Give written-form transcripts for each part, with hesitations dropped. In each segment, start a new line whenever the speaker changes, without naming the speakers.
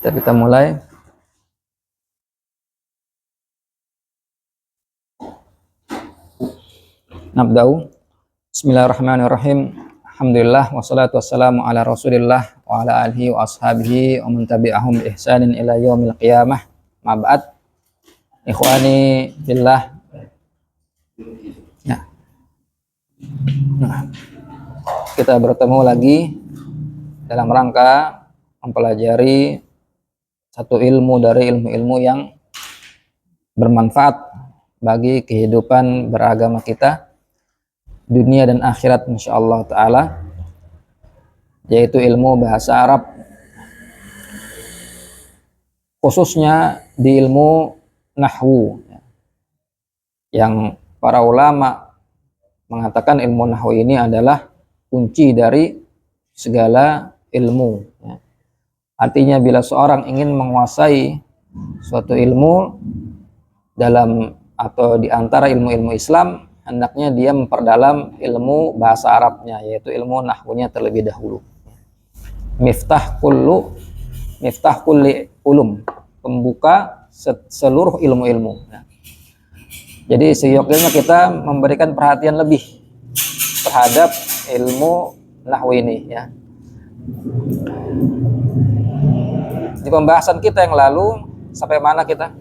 Kita mulai. Nabda'u. Bismillahirrahmanirrahim. Alhamdulillah wassalatu wassalamu ala Rasulillah wa ala alihi wa ashabihi wa man tabi'ahum bi ihsanin ila yaumil qiyamah. Ma ba'd. Ikhwani billah. Ya. Nah, kita bertemu lagi dalam rangka mempelajari satu ilmu dari ilmu-ilmu yang bermanfaat bagi kehidupan beragama kita dunia dan akhirat insyaallah ta'ala, yaitu ilmu bahasa Arab, khususnya di ilmu nahwu, yang para ulama mengatakan ilmu nahwu ini adalah kunci dari segala ilmu. Artinya bila seorang ingin menguasai suatu ilmu dalam atau di antara ilmu-ilmu Islam, hendaknya dia memperdalam ilmu bahasa Arabnya, yaitu ilmu nahwunya terlebih dahulu. Miftah kulli ulum, pembuka seluruh ilmu-ilmu. Jadi seyogyanya kita memberikan perhatian lebih terhadap ilmu nahwu ini, ya. Di pembahasan kita yang lalu sampai mana kita?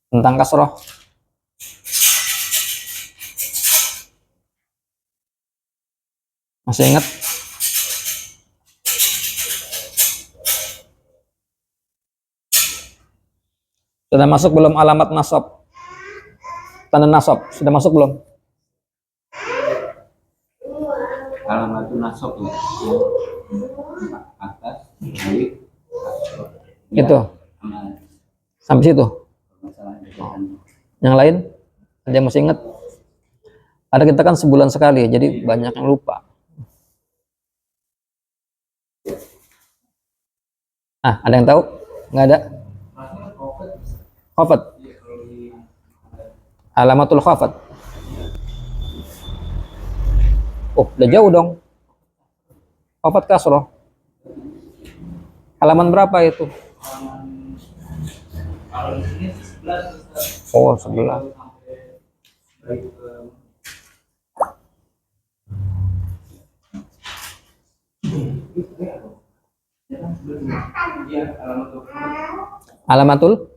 Tentang kasroh. Masih ingat? Sudah masuk belum alamat nasab? Tanda nasab sudah masuk belum?
Alamat nasab ya. Atas, bawah.
Itu. Sampai situ. Yang lain? Ada yang masih ingat? Ada kita kan sebulan sekali, jadi banyak yang lupa. Ada yang tahu? Nggak ada? Khafat. Alamatul khafat. Oh, udah jauh dong. Khafat kasroh. Halaman berapa itu? Oh, 11. Alamatul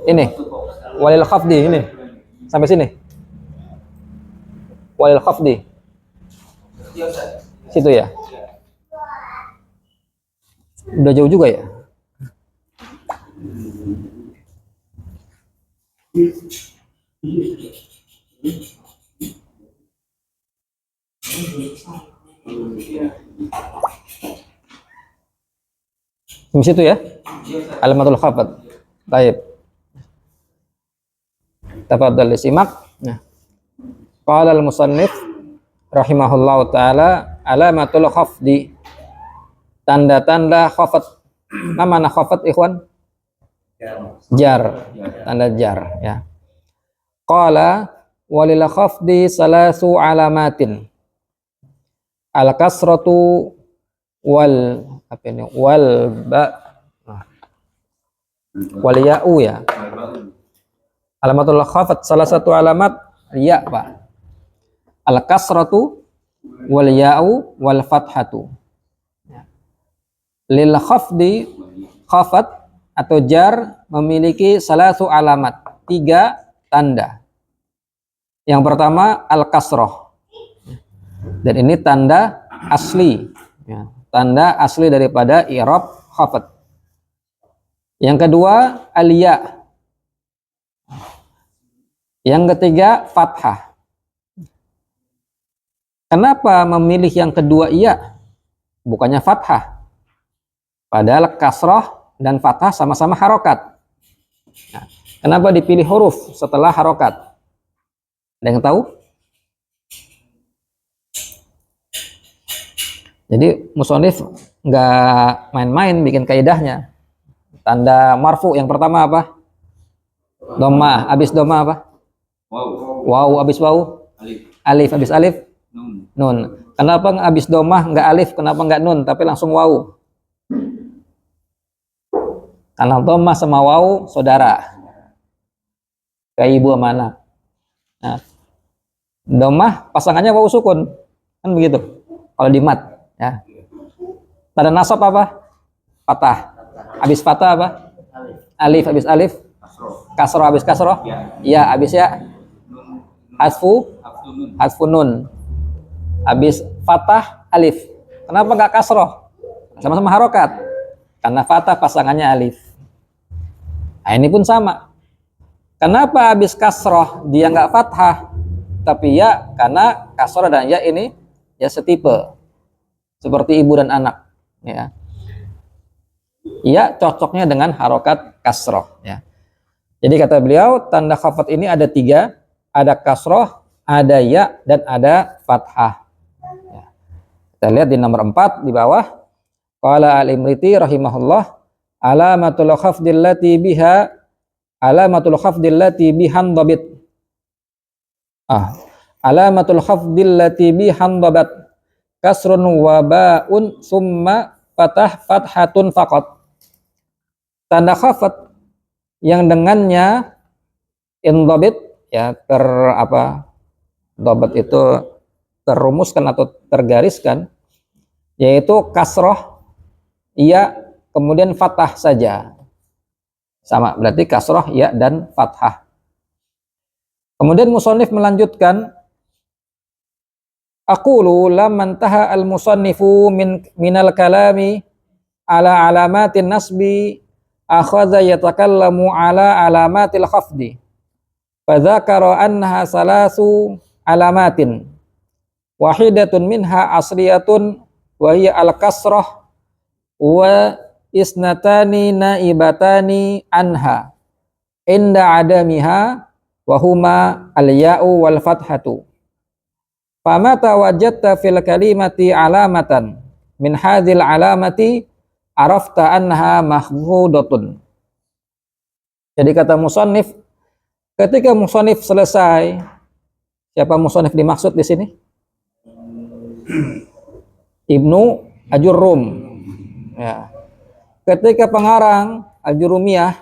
ini walil khafdi, ini sampai sini walil khafdi situ ya. Udah jauh juga ya. Di situ ya. Alamatul khafat. Baik. Tafadhal disimak. Nah. Qala al-musannif rahimahullahu taala, alamatul khafdi. Tanda-tanda khafat. Mana khafat ikhwan? Jar. Tanda jar, ya. Qala walil khafdi salasu alamatin. Al-kasratu wal ya'u, ya. Alamatul khafat salah satu alamat ya, Pak. Al-kasratu wal ya'u wal fathatu. Lil khafdi, khafat atau jar memiliki salatu alamat, 3 tanda. Yang pertama al-kasroh, dan ini tanda asli, ya. Tanda asli daripada i'rab khafat. Yang kedua al-ya. Yang ketiga fathah. Kenapa memilih yang kedua iya, bukannya fathah? Padahal kasroh dan fathah sama-sama harokat. Nah, kenapa dipilih huruf setelah harokat? Ada yang tahu? Jadi musonif nggak main-main bikin kaidahnya. Tanda marfu yang pertama apa? Dhamma. Habis dhamma apa?
Wow.
Waw. Habis waw?
Alif.
Alif. Habis alif?
Nun.
Nun. Kenapa habis dhamma nggak alif? Kenapa nggak nun? Tapi langsung waw? Karena dhamma sama waw saudara. Kayak ibu sama anak. Nah, dhamma pasangannya waw sukun. Kan begitu. Kalau di mat. Ya. Tanda nasab apa? Fathah. Habis fathah apa? Alif. Habis alif?
Kasroh.
Kasroh. Habis kasroh?
Ya.
Ya. Habis ya?
Nun.
Hasfu?
Haftu nun.
Hasfu nun. Habis fathah alif. Kenapa nggak kasroh? Sama-sama harokat. Karena fathah pasangannya alif. Nah, ini pun sama. Kenapa habis kasroh dia nggak fathah? Tapi ya, karena kasroh dan ya ini ya setipe. Seperti ibu dan anak. Ya. Ya cocoknya dengan harokat kasroh. Ya. Jadi kata beliau, tanda khafat ini ada 3. Ada kasroh, ada ya, dan ada fathah. Ya. Kita lihat di nomor 4 di bawah. Qala al-Imriti rahimahullah, alamatul khafdillati bihan dhabit. Alamatul khafdillati bihan dhabat kasrun wa ba'un summa fathatun faqat. Tanda khafat yang dengannya indhabit ya dhabat itu terumuskan atau tergariskan, yaitu kasroh iya kemudian fathah saja. Sama, berarti kasroh ya dan fathah. Kemudian musannif melanjutkan, aqulu lamman taha al-musannifu minal kalami ala alamatin nasbi akhadha yatakallamu ala alamatil khafdi fadzakara annaha salasu alamatin wahidatun minha asliyatun wa hiya al-kasrah wa isnatani naibatani anha inda adamiha wa huma al-ya'u wal fathatu. Fama tawajjadta fil kalimati alamatan min hadzal alamati arafta annaha mahfudatun. Jadi kata musannif, ketika musannif selesai, siapa musannif dimaksud di sini? Ibnu Ajurrum. Ya. Ketika pengarang Al-Jurumiyah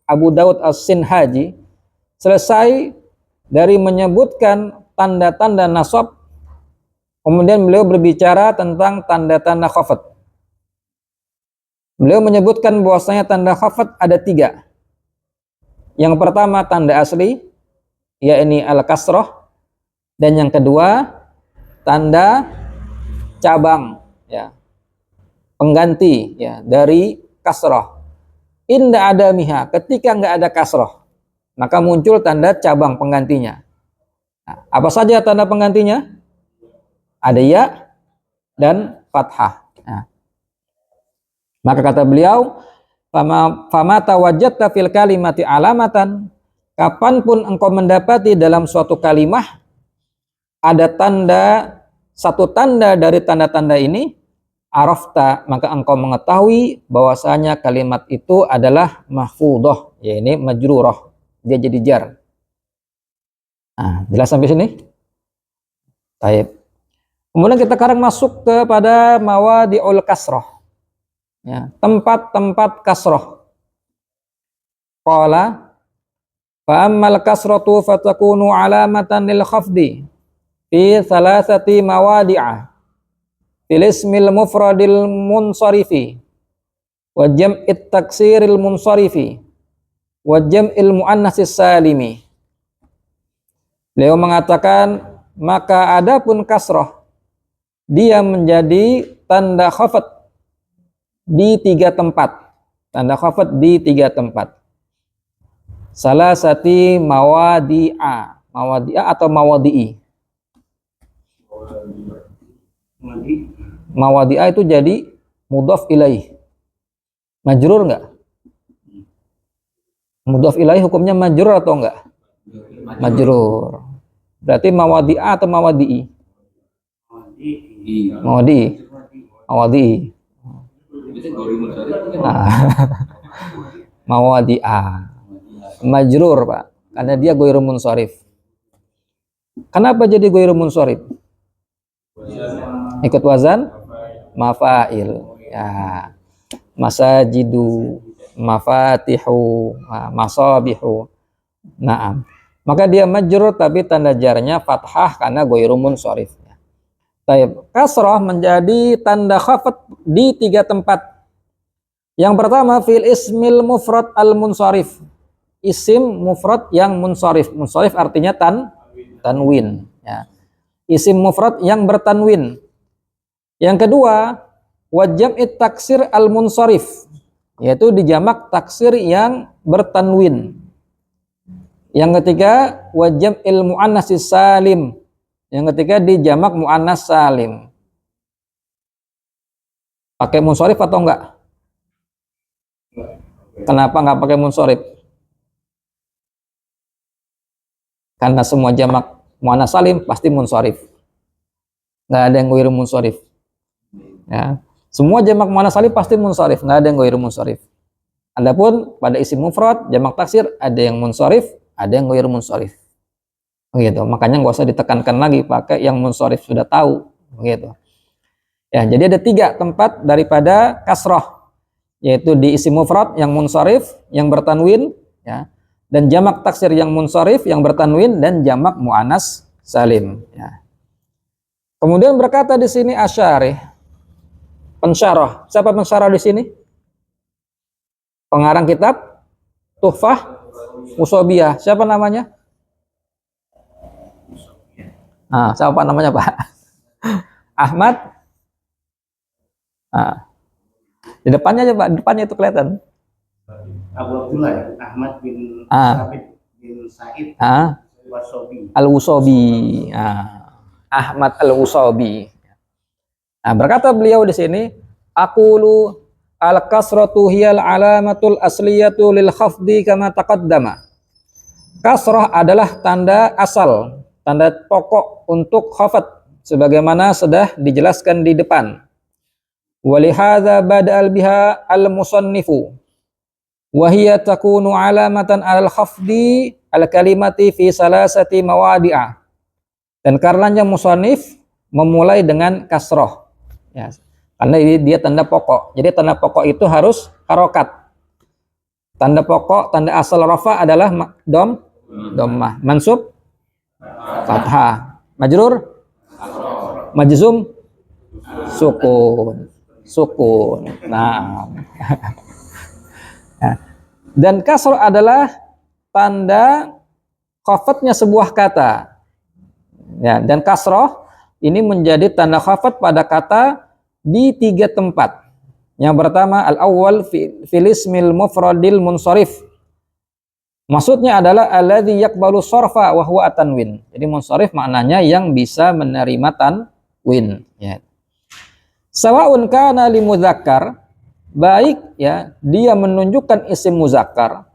Abu Daud As-Sinhaji selesai dari menyebutkan tanda-tanda nasab, kemudian beliau berbicara tentang tanda-tanda khafat. Beliau menyebutkan bahwasanya tanda khafat ada 3. Yang pertama tanda asli, yakni al-kasrah, dan yang kedua tanda cabang, ya, pengganti ya dari kasrah. Inda adamiha, ketika nggak ada kasrah, maka muncul tanda cabang penggantinya. Nah, apa saja tanda penggantinya? Ada ya dan fathah. Nah, maka kata beliau, fama tawajjadta fil kalimati alamatan, kapanpun engkau mendapati dalam suatu kalimah ada satu tanda dari tanda-tanda ini, arafta, maka engkau mengetahui bahwasanya kalimat itu adalah mahfudhah, yakni majrurah, dia jadi jar. Nah, jelas sampai sini? Baik. Kemudian kita sekarang masuk kepada mawadi'ul kasrah. Ya, tempat-tempat kasrah. Qala fa ammal kasratu fatakunu alamatan lil khafdi fi thalathati mawadi'a. Fil ismil mufradil munsarifi wa jam'it taksiril munsarifi wa jam'il muannatsis salimi. Beliau mengatakan, maka adapun kasrah dia menjadi tanda khafat di 3 tempat. Tanda khafat di 3 tempat. Salasati mawadi'a, mawadi'a atau mawadi'i. Mawadi'a itu jadi mudhaf ilaih. Majrur enggak? Mudhaf ilaih hukumnya majrur atau enggak? Majrur. Berarti mawadi'a atau mawadi'i? Mawadi'i. Mawadi.
Biasanya ghairul munsharif kan
Nah, mawadi'a. Majrur, Pak. Karena dia ghairu munsharif. Kenapa jadi ghairu munsharif? Ikut wazan mafail. Ya. Masajidu, mafatihu, masabihu. Naam. Maka dia majrur tapi tanda jarnya fathah karena ghairu munsharif. Taib. Kasrah menjadi tanda khafat di 3 tempat. Yang pertama fil ismil mufrad al munsharif. Isim mufrad yang munsharif. Munsharif artinya tanwin, ya. Isim mufrad yang bertanwin. Yang kedua, wajam'it taksir al munsharif, yaitu dijamak taksir yang bertanwin. Yang ketiga, wajam'il muannatsis salim. Yang ketiga dijamak muannas salim. Pakai munsharif atau enggak? Kenapa enggak pakai munsharif? Karena semua jamak muannas salim pasti munsharif. Enggak ada yang ghairu munsharif. Ya. Semua jamak muannas salim pasti munsharif, enggak ada yang ghairu munsharif. Adapun pada isim mufrad, jamak taksir ada yang munsharif, ada yang ghairu munsharif. Begitu. Makanya nggak usah ditekankan lagi, pakai yang munsharif sudah tahu. Begitu. Ya, jadi ada 3 tempat daripada kasrah, yaitu di isim mufrad yang munsharif, yang bertanwin, ya, dan jamak taksir yang munsharif, yang bertanwin, dan jamak muannas salim. Ya. Kemudian berkata di sini asyarih, pensyarah. Siapa pensyarah di sini? Pengarang kitab Tuhfah Musobiyah. Siapa namanya? Nah, siapa namanya, Pak? Ahmad. Nah, di depannya aja, Pak. Di depannya itu kelihatan.
Abu Abdullah ya? Ahmad bin
Ah.
Sabit bin Said Wasobi.
Al-Wusobi. Ahmad Al-Wusobi. Nah, berkata beliau di sini, aqulu al-kasratu hiyal alamatul asliyatu lil khafdi kama taqaddama. Kasrah adalah tanda asal, tanda pokok untuk khafat sebagaimana sudah dijelaskan di depan. Walihadza bada'al biha al-musannifu wa hiya takunu alamatan al khafdi al kalimati fi salasati mawadi'a. Dan karenanya musannif memulai dengan kasrah, ya, karena dia tanda pokok. Jadi tanda pokok itu harus harokat. Tanda pokok, tanda asal rafa adalah dhammah, mansub fathah, majrur majzum sukun. Nah. Dan kasrah adalah tanda khafatnya sebuah kata. Ya, dan kasrah ini menjadi tanda khafat pada kata di 3 tempat. Yang pertama al-awwal fil ismil mufradil munsharif. Maksudnya adalah alladzi yaqbalu sarfa wa huwa tanwin. Jadi munsharif maknanya yang bisa menerima tanwin, ya. Sawaun kana li mudzakkar, baik, ya, dia menunjukkan isim muzakkar.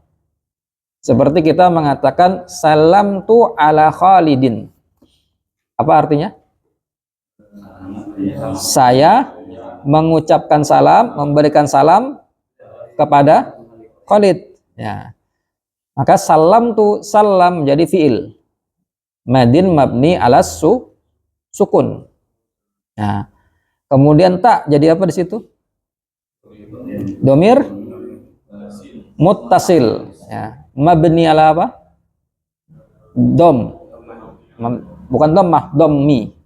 Seperti kita mengatakan salam tu ala Khalidin. Apa artinya? Saya mengucapkan salam, memberikan salam kepada Khalid, ya. Maka salam tu salam jadi fiil madin mabni alas sukun. Nah, kemudian tak jadi apa di situ? Domir muttasil, ya. Mabni ala apa? Dom. Bukan dhammah, dhammi.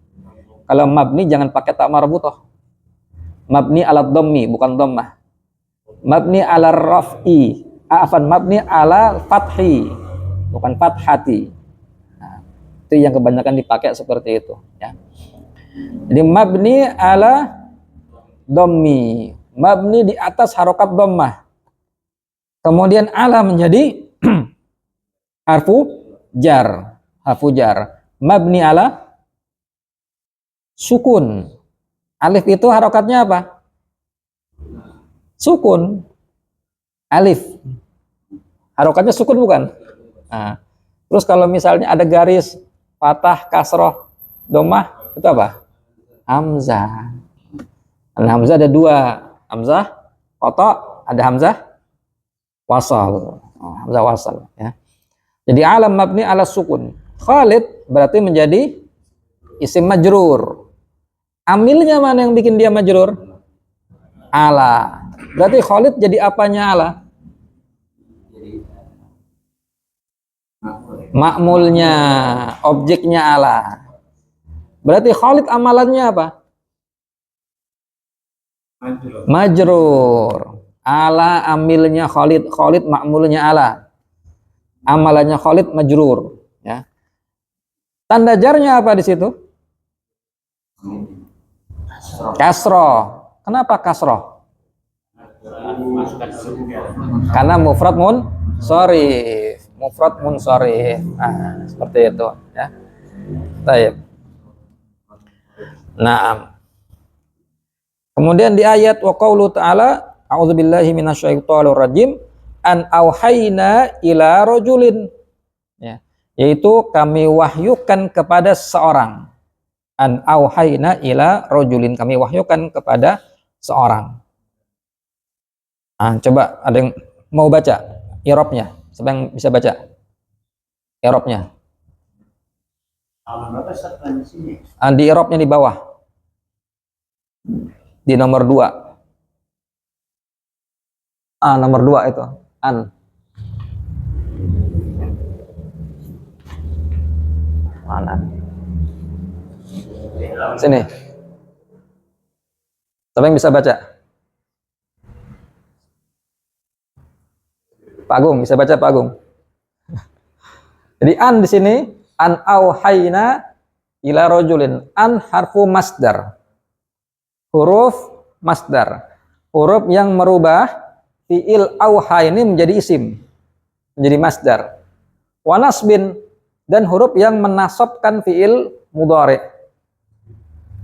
Kalau mabni jangan pakai tak marbutah. Mabni ala dhammi, bukan dhammah. Mabni ala raf'i. Mabni ala fathi, bukan fathati. Nah, itu yang kebanyakan dipakai seperti itu, ya. Jadi mabni ala dhammi, mabni di atas harokat dhammah. Kemudian ala menjadi harfu jar, mabni ala sukun. Alif itu harokatnya apa? Sukun. Alif harokatnya sukun, bukan? Nah, terus kalau misalnya ada garis fathah, kasroh, dhammah, itu apa? Hamzah. Hamzah ada dua, hamzah qata, ada hamzah wasal. Hamzah wasal ya. Jadi alam mabni ala sukun. Khalid berarti menjadi isim majrur. Amilnya mana yang bikin dia majrur? Ala. Berarti Khalid jadi apanya ala? Ma'mulnya, objeknya ala. Berarti Khalid amalannya apa? Majrur. Ala amilnya Khalid, Khalid ma'mulnya ala. Amalannya Khalid majrur, ya. Tanda jarnya apa di situ? Kasroh. Kenapa kasroh? Karena mufrad munsharif. Mufrad munsharif. Nah, seperti itu, ya. Baik. Naam. Kemudian di ayat wa qaulu ta'ala a'udzubillahi minasyaitonir rajim an auhayna ila rajulin, ya, yaitu kami wahyukan kepada seorang. An auhayna ila rajulin, kami wahyukan kepada seorang. Coba ada yang mau baca i'rabnya? Siapa yang bisa baca i'rabnya? Di i'rabnya di bawah. Di nomor 2. Nomor 2 itu. An. Mana? Sini. Siapa yang bisa baca? Pak Agung, bisa baca Pak Agung? Jadi an di sini, an auhayna ila rajulin. An harfu masdar. Huruf masdar. Huruf yang merubah fi'il auha ini menjadi isim, menjadi masdar. Wa nasbin, dan huruf yang menasabkan fi'il mudhari.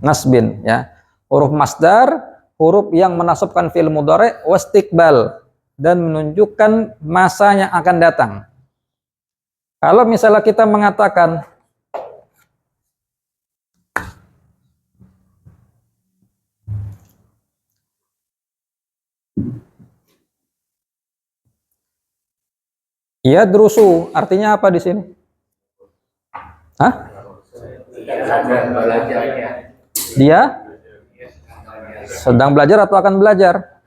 Nasbin, ya. Huruf masdar, huruf yang menasabkan fi'il mudhari, wastiqbal, dan menunjukkan masa yang akan datang. Kalau misalnya kita mengatakan yadrusu, artinya apa di sini? Dia sedang belajar atau akan belajar?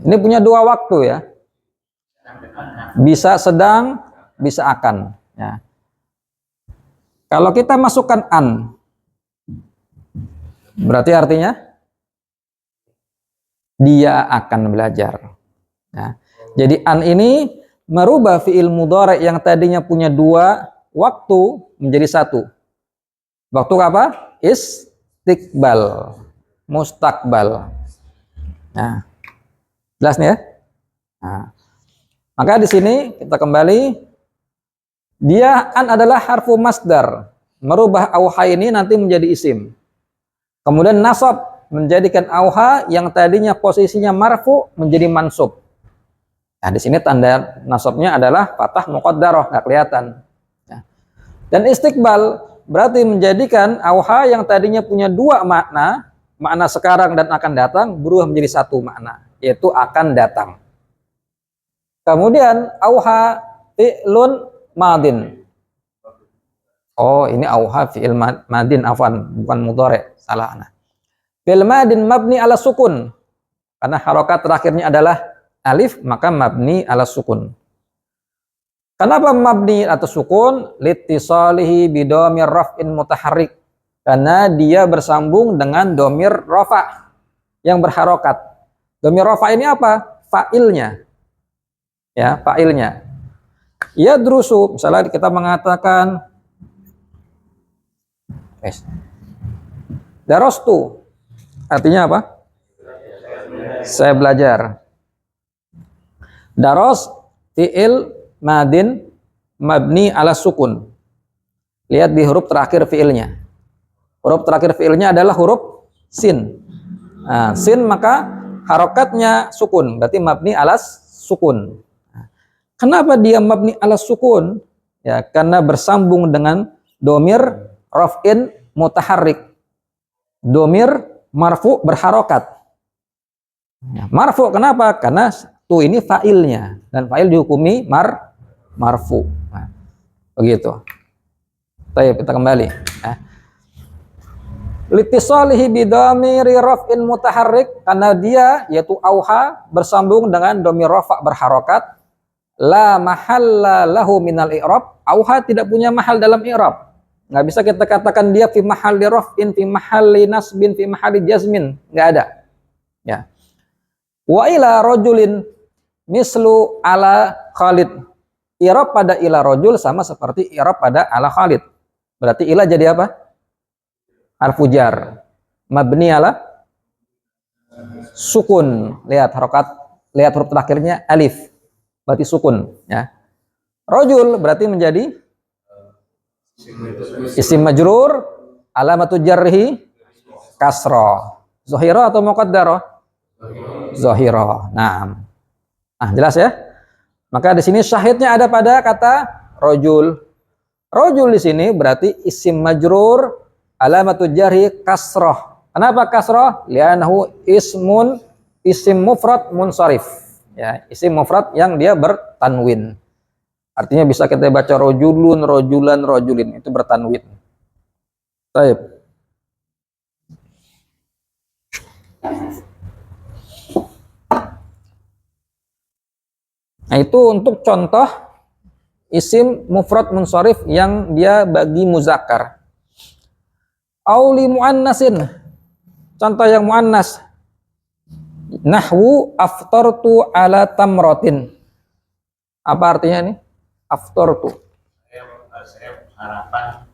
Ini punya dua waktu, ya. Bisa sedang, bisa akan, ya. Kalau kita masukkan an, berarti artinya dia akan belajar. Ya. Jadi an ini merubah fi'il mudhari yang tadinya punya dua waktu menjadi satu. Waktu apa? Istiqbal, mustakbal. Nah, jelas nih, ya. Nah, maka di sini kita kembali, dia an adalah harfu masdar, merubah auha ini nanti menjadi isim. Kemudian nasab, menjadikan auha yang tadinya posisinya marfu menjadi mansub. Nah, di sini tanda nasabnya adalah fathah muqaddarah, nggak kelihatan. Ya. Dan istiqbal berarti menjadikan auha yang tadinya punya dua makna, makna sekarang dan akan datang, berubah menjadi satu makna, yaitu akan datang. Kemudian auha fi'lun madin. Oh, ini auha fi'il madin, afwan, bukan mudhari, salah ana. Fi'il madin mabni ala sukun. Karena harokat terakhirnya adalah alif, maka mabni ala sukun. Kenapa mabni atau sukun? Litisalihi bidomir raf'in mutaharrik. Karena dia bersambung dengan domir rafa yang berharokat. Domir rafa ini apa? Fa'ilnya. Ya, fa'ilnya. Yadrusu, misalnya kita mengatakan darastu, artinya apa? Saya belajar. Daros fi'il madin mabni ala sukun. Lihat di huruf terakhir fi'ilnya. Huruf terakhir fi'ilnya adalah huruf sin. Nah, sin maka harokatnya sukun, berarti mabni ala sukun. Kenapa dia mabni ala sukun? Ya, karena bersambung dengan domir raf'in mutaharrik. Domir marfu berharokat. Ya, marfu kenapa? Karena tu ini fa'ilnya dan fa'il dihukumi marfu. Nah, begitu. Baik, kita kembali. Ya. Litisalihi bidhamiri raf'in mutaharrik, karena dia yaitu auha bersambung dengan domir rafa' berharokat. La mahalla lahu minal i'rab. Auha tidak punya mahal dalam i'rab. Nggak bisa kita katakan dia fi mahalli raf'in, fi mahalli nasbin, fi mahalli jazmin. Nggak ada. Ya. Wa ila rajulin mislu ala Khalid. I'rab pada ila rajul sama seperti i'rab pada ala Khalid. Berarti ila jadi apa? Harfu jar. Mabni ala sukun. Lihat harokat, lihat huruf terakhirnya alif. Berarti sukun, ya. Rajul berarti menjadi isim majrur, alamatu jarrihi kasrah. Zahira atau muqaddarah? Zahira. Nah, jelas ya. Maka di sini syahidnya ada pada kata rajul. Rajul di sini berarti isim majrur, alamatu jarhi kasrah. Kenapa kasrah? Li'annahu isim mufrad munsharif. Ya, isim mufrad yang dia bertanwin. Artinya bisa kita baca rojulun, rojulan, rojulin. Itu bertanwin. Baik. Nah, itu untuk contoh isim mufrad munsharif yang dia bagi muzakkar. Auli muannasin. Contoh yang muannas. Nahwu aftartu ala tamrotin. Apa artinya ini? Aftartu.
Harapan.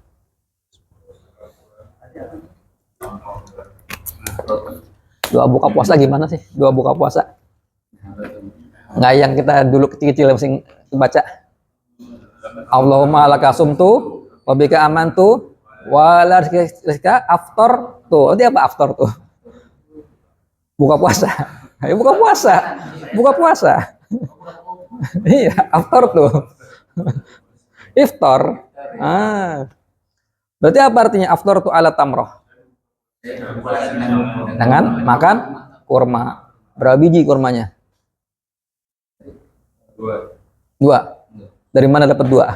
Doa buka puasa gimana sih? Doa buka puasa. Nggak yang kita dulu kecil-kecil mesti baca. Allahumma laka sumtu wa bika amantu wa la rizqa aftartu. Itu apa aftartu? Buka puasa. Ayo buka puasa. Buka puasa. Iya, aftar tuh. Iftar. Berarti apa artinya aftar tuh ala tamroh? Dengan makan kurma. Berapa biji kurmanya? Dua. Dari mana dapat dua?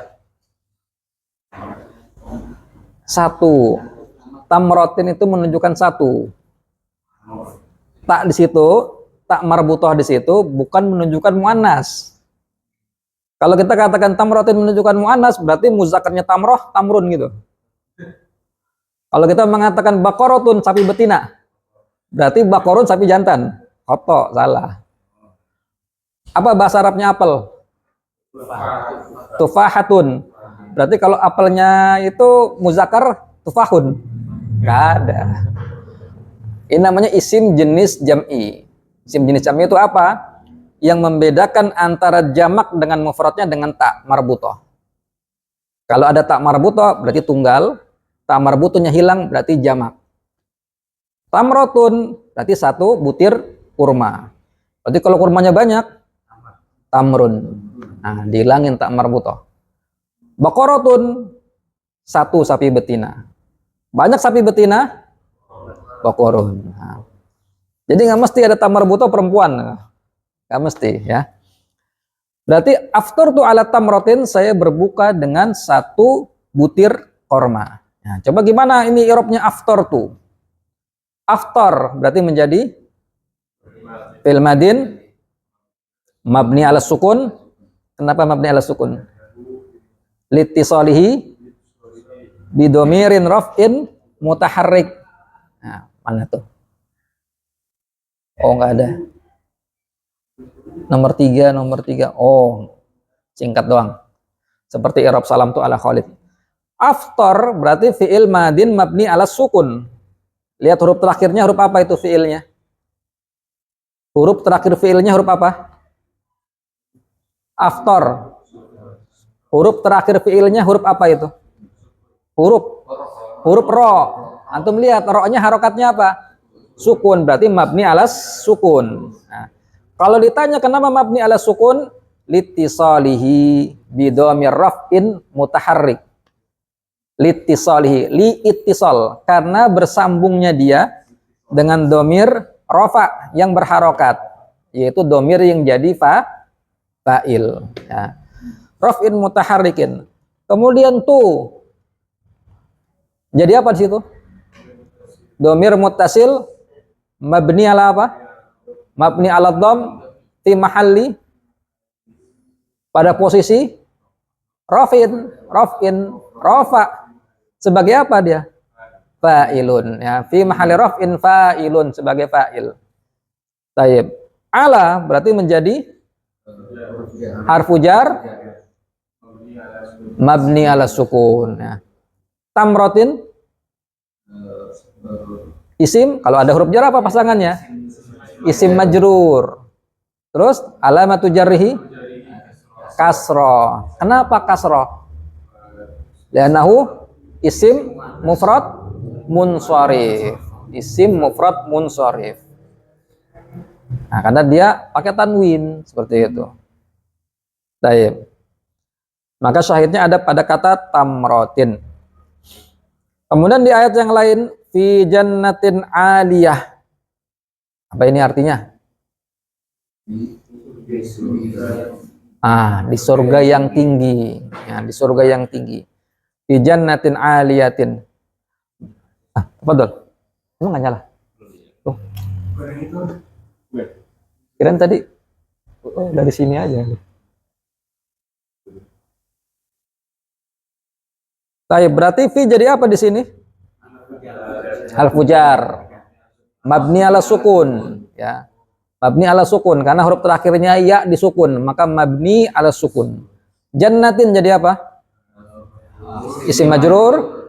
Satu. Tamrotin itu menunjukkan satu. Tak di situ, tak marbutoh di situ bukan menunjukkan muannas. Kalau kita katakan tamrotin menunjukkan muannas, berarti muzakarnya tamroh, tamrun gitu. Kalau kita mengatakan bakorotun sapi betina, berarti bakorun sapi jantan. Koto, salah. Apa bahasa Arabnya apel? Tufahatun. Berarti kalau apelnya itu muzakar tufahun. Nggak ada. Ini namanya isim jenis jam'i. Isim jenis jam'i itu apa? Yang membedakan antara jamak dengan mufradnya dengan tak marbutoh. Kalau ada tak marbutoh berarti tunggal, tak marbutohnya hilang berarti jamak. Tamrotun berarti satu butir kurma. Berarti kalau kurmanya banyak, tamrun. Nah, dihilangin tak marbutoh. Bakorotun satu sapi betina. Banyak sapi betina, bakorun. Nah, jadi nggak mesti ada tamar buto perempuan, nggak mesti ya. Berarti aftar tu ala tamrotin, saya berbuka dengan satu butir korma. Nah, coba gimana ini i'rabnya aftar tu? Aftar berarti menjadi fi'il madin mabni ala sukun. Kenapa mabni ala sukun? Litisalihi bidomirin raf'in mutaharrik. Nah, mana tuh? Oh, nggak ada. Nomor tiga. Oh, singkat doang. Seperti i'rab salam tuh ala Khalid. Aftar berarti fi'il madin mabni ala sukun. Lihat huruf terakhirnya huruf apa itu fi'ilnya? Huruf terakhir fi'ilnya huruf apa? Aftar. Huruf terakhir fi'ilnya huruf apa itu? Huruf ro. Antum lihat ro-nya harokatnya apa? Sukun, berarti mabni alas sukun. Nah, kalau ditanya kenapa mabni alas sukun, litisalihi bidhamir raf'in mutaharrik. Litisalihi, li ittisal, karena bersambungnya dia dengan domir rafa yang berharokat, yaitu domir yang jadi fa'il. Ya. Raf'in mutaharrikin. Kemudian tu, jadi apa di situ? Domir muttasil mabni ala apa? Mabni ala dham fi mahalli, pada posisi raf'in rafa. Sebagai apa dia? Fa'ilun, ya, fi mahalli raf'in fa'ilun, sebagai fa'il. Taib. Ala berarti menjadi harfu jar mabni ala sukun, ya. Tamrotin isim, kalau ada huruf jar apa pasangannya? Isim majrur. Terus alamatu jarrihi kasroh. Kenapa kasroh? Li'annahu isim mufrad munsharif. Isim mufrad munsharif. Nah, karena dia pakai tanwin seperti itu. Baik. Maka syahidnya ada pada kata tamrotin. Kemudian di ayat yang lain, fi jannatin aliyah. Apa ini artinya? Di surga yang tinggi. Ya, di surga yang tinggi. Fi jannatin aliyatin. Betul. Emang nggak nyala? Tuh. Kirain tadi dari sini aja. Baik, berarti fi jadi apa di sini? Al-fujar. Mabni ala sukun, ya. Mabni ala sukun karena huruf terakhirnya ya disukun, maka mabni ala sukun. Jannatin jadi apa? Isim majrur,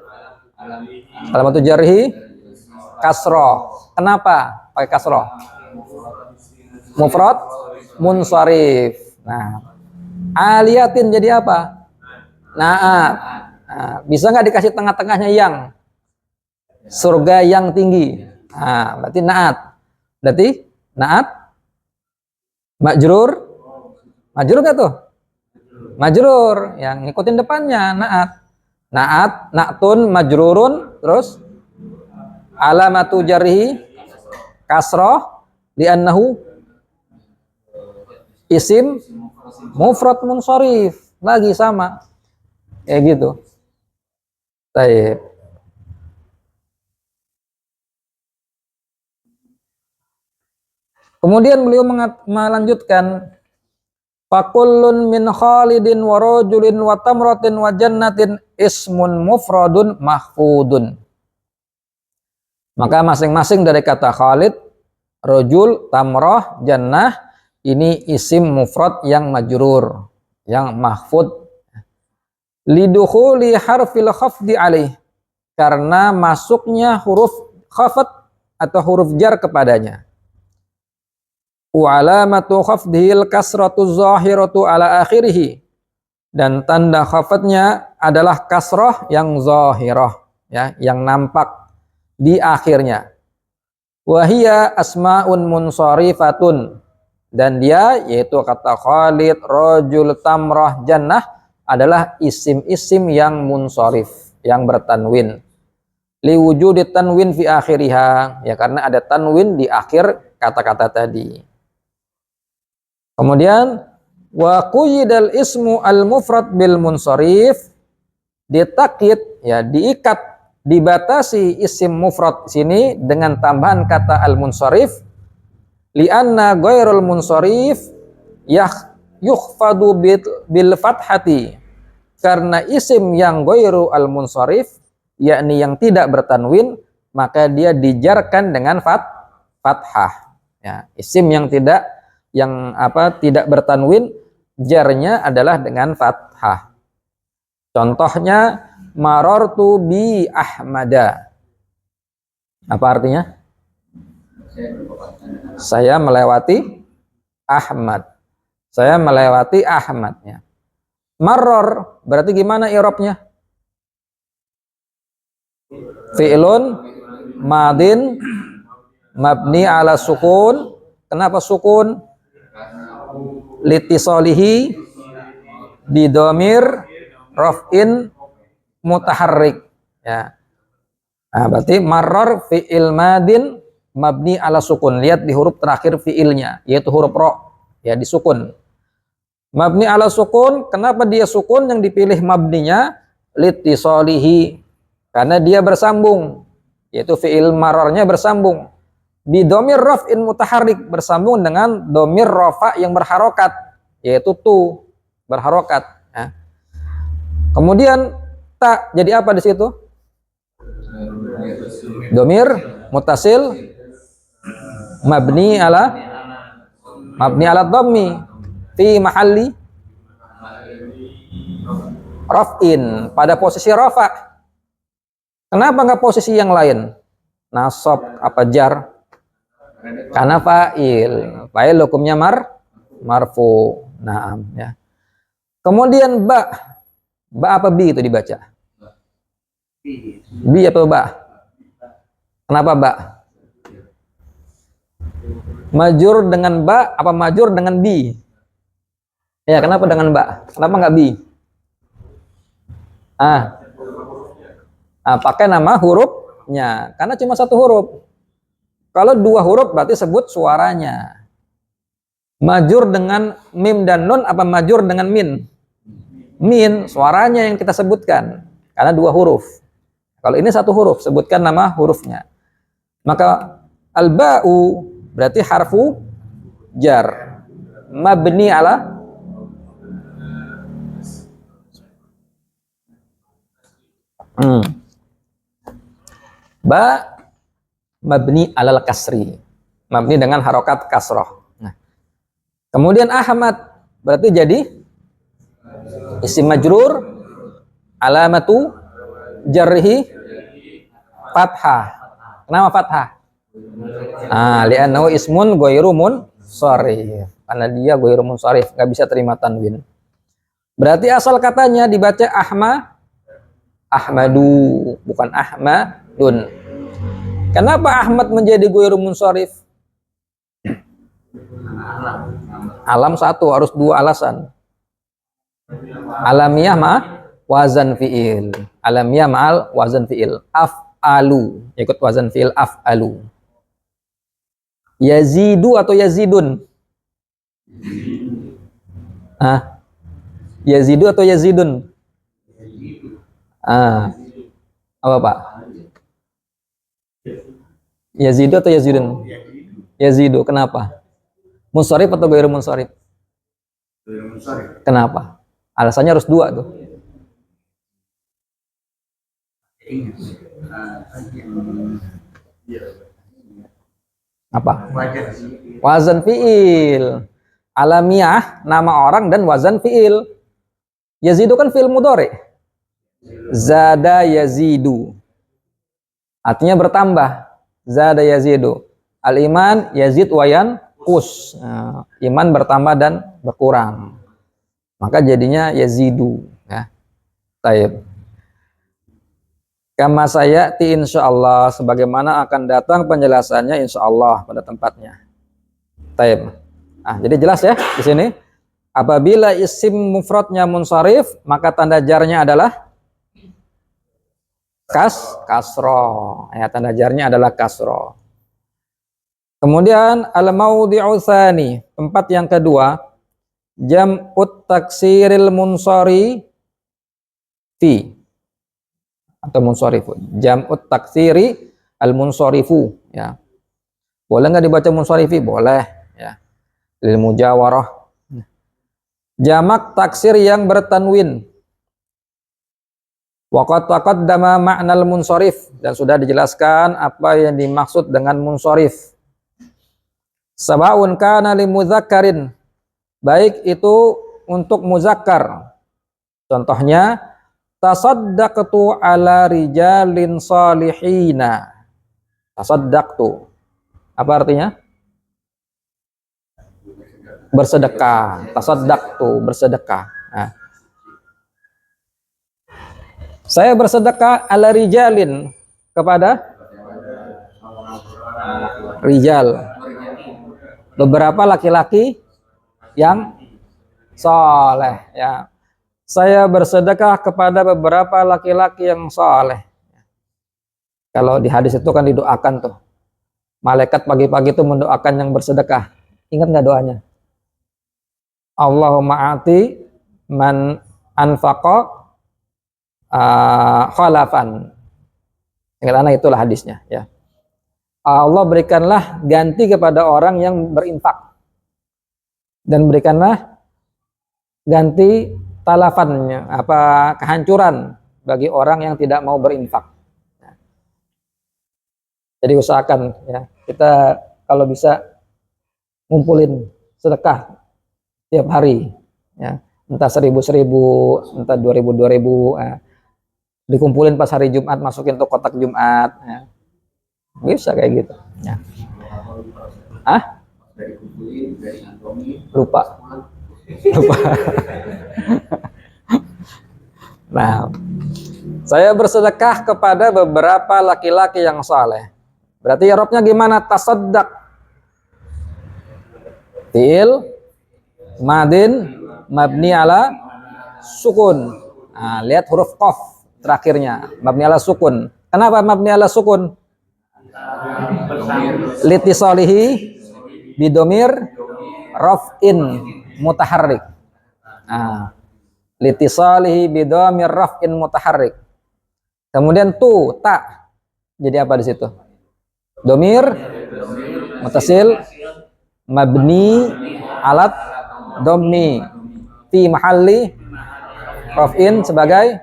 alamatu jarhi kasroh. Kenapa pakai kasroh? Mufrad munsharif. Nah, aliyatin jadi apa? Naat. Nah, bisa nggak dikasih tengah-tengahnya yang? Surga yang tinggi. Nah, berarti naat. Berarti naat majrur. Majrur nggak tuh? Majrur, yang ngikutin depannya naat. Naat, na'tun, majrurun, terus alamatu jarhi kasroh li'annahu isim mufrad munsharif. Lagi sama. Kayak gitu. Baik. Kemudian beliau melanjutkan, fakullun min khalidin wa rajulin wa tamratin wa jannatin ismun mufradun mahfudun. Maka masing-masing dari kata khalid, rajul, tamrah, jannah, ini isim mufrad yang majrur, yang mahfud. Lidukhuli harfil khafdi alaih, karena masuknya huruf khafat atau huruf jar kepadanya. Wa alamatu khafdihil kasratu zahiratu ala akhirih, dan tanda khafatnya adalah kasrah yang zahirah, ya, yang nampak di akhirnya. Wa hiya asmaun munsarifatun, dan dia yaitu kata Khalid, rajul, tamrah, jannah adalah isim-isim yang munsharif, yang bertanwin. Liwujudi tanwin fi akhiriha, ya, karena ada tanwin di akhir kata-kata tadi. Kemudian wa quyidal ismu al mufrad bil munsharif, ditakid, ya, diikat, dibatasi isim mufrad sini dengan tambahan kata al munsharif, li'anna ghairul munsharif yukhfadu bil fathati, karena isim yang ghairu al munsharif, yakni yang tidak bertanwin, maka dia dijarkan dengan fathah, ya. Isim yang tidak bertanwin, jarnya adalah dengan fathah. Contohnya marartu bi Ahmada. Apa artinya? Saya melewati Ahmad. Saya melewati Ahmadnya. Maror berarti gimana i'rabnya? Fi'lun madin mabni ala sukun. Kenapa sukun? litisolihi bidomir raf'in mutaharrik. Ya. Nah, berarti marrar fi'il madin mabni ala sukun. Lihat di huruf terakhir fi'ilnya, yaitu huruf ro, ya, disukun. Mabni ala sukun, kenapa dia sukun? Yang dipilih mabninya litisolihi, karena dia bersambung, yaitu fi'il mararnya bersambung. Bidomir raf'in mutaharrik, bersambung dengan domir rafa yang berharokat, yaitu tu, berharokat. Ya. Kemudian tak jadi apa di situ? Domir mutasil mabni ala dhammi fi mahalli raf'in, pada posisi rafa. Kenapa nggak posisi yang lain? Nasab apa jar? Karena fa'il hukumnya marfu. Naam, ya. Kemudian ba apa bi itu dibaca? Bi atau ba? Kenapa ba? Majur dengan ba apa majur dengan bi? Ya, kenapa dengan ba? Kenapa nggak bi? Pakai nama hurufnya, karena cuma satu huruf. Kalau dua huruf berarti sebut suaranya. Majur dengan mim dan nun apa majur dengan min? Min, suaranya yang kita sebutkan, karena dua huruf. Kalau ini satu huruf, sebutkan nama hurufnya. Maka al-ba'u berarti harfu jar mabni ala ba mabni alal kasri, mabni dengan harokat kasroh. Nah, kemudian Ahmad berarti jadi isim majrur, alamatu jarrihi fathah. Kenapa fathah? Li'annahu ismun ghairu munsharif, karena dia ghairu munsharif, nggak bisa terima tanwin. Berarti asal katanya dibaca Ahmadu, bukan Ahmadun. Kenapa Ahmad menjadi ghairu munsharif? Alam satu, harus dua alasan. Alamiah wazan fi'il. Alamiah ma'al wazan fi'il. Af'alu, ikut wazan fi'il af'alu. Yazidu atau yazidun? Yazidu atau yazidun? Apa Pak? Yazidu atau yazidun? Yazidu, kenapa? Munsharif atau ghairu munsharif? Kenapa? Alasannya harus dua tuh. Apa? Wazan fi'il. Alamiah nama orang dan wazan fi'il. Yazidu kan fi'il mudhari. Zada yazidu, artinya bertambah. Zada yazidu. Al-iman yazid wayan kus. Iman bertambah dan berkurang, maka jadinya yazidu, ya. Taib. Kama sayati insyaallah, sebagaimana akan datang penjelasannya insyaallah pada tempatnya. Taib. Jadi jelas ya di sini. Apabila isim mufradnya munsharif, maka tanda jarnya adalah kasroh. Ya, tanda jarnya adalah kasroh. Kemudian al-maudhi'u tsani, tempat yang kedua, jam'ut taksiril munsari fi atau munsarifu. Jam'ut taksiri al munsarifu, ya. Boleh nggak dibaca munsarifi? Boleh, ya. Lil mujawarah. Jamak taksir yang bertanwin. Waqad taqaddama ma'nal munsharif, dan sudah dijelaskan apa yang dimaksud dengan munsharif. Sabaun kana li mudzakkarin, baik itu untuk muzakkar. Contohnya tasaddaqtu ala rijalin salihina. Tasaddaqtu, apa artinya? Bersedekah. Tasaddaqtu, bersedekah. Nah, saya bersedekah ala rijalin, kepada rijal, beberapa laki-laki yang soleh. Ya, saya bersedekah kepada beberapa laki-laki yang soleh. Kalau di hadis itu kan didoakan tuh. Malaikat pagi-pagi itu mendoakan yang bersedekah. Ingat nggak doanya? Allahumma ati man anfaqa khalafan. Ingat anak, itulah hadisnya. Ya. Allah berikanlah ganti kepada orang yang berinfak. Dan berikanlah ganti talafannya, kehancuran bagi orang yang tidak mau berinfak. Jadi usahakan ya, kita kalau bisa ngumpulin sedekah tiap hari, ya, entah 1.000, entah 2.000, dikumpulin pas hari Jumat, masukin tuh kotak Jumat, ya. Bisa kayak gitu. Ya.
Dari kumpulin, dari antoni,
Lupa. Nah, saya bersedekah kepada beberapa laki-laki yang saleh. Berarti i'rabnya gimana? Tasaddaq. Fi'il madin mabni ala sukun. Nah, lihat huruf qaf terakhirnya, mabni ala sukun. Kenapa mabni ala sukun? Litisalihi bidomir raf'in mutaharrik. Nah, litisalihi bidomir raf'in mutaharrik. Kemudian ta. Jadi apa di situ? Domir mutasil mabni alat domni fi mahalli raf'in sebagai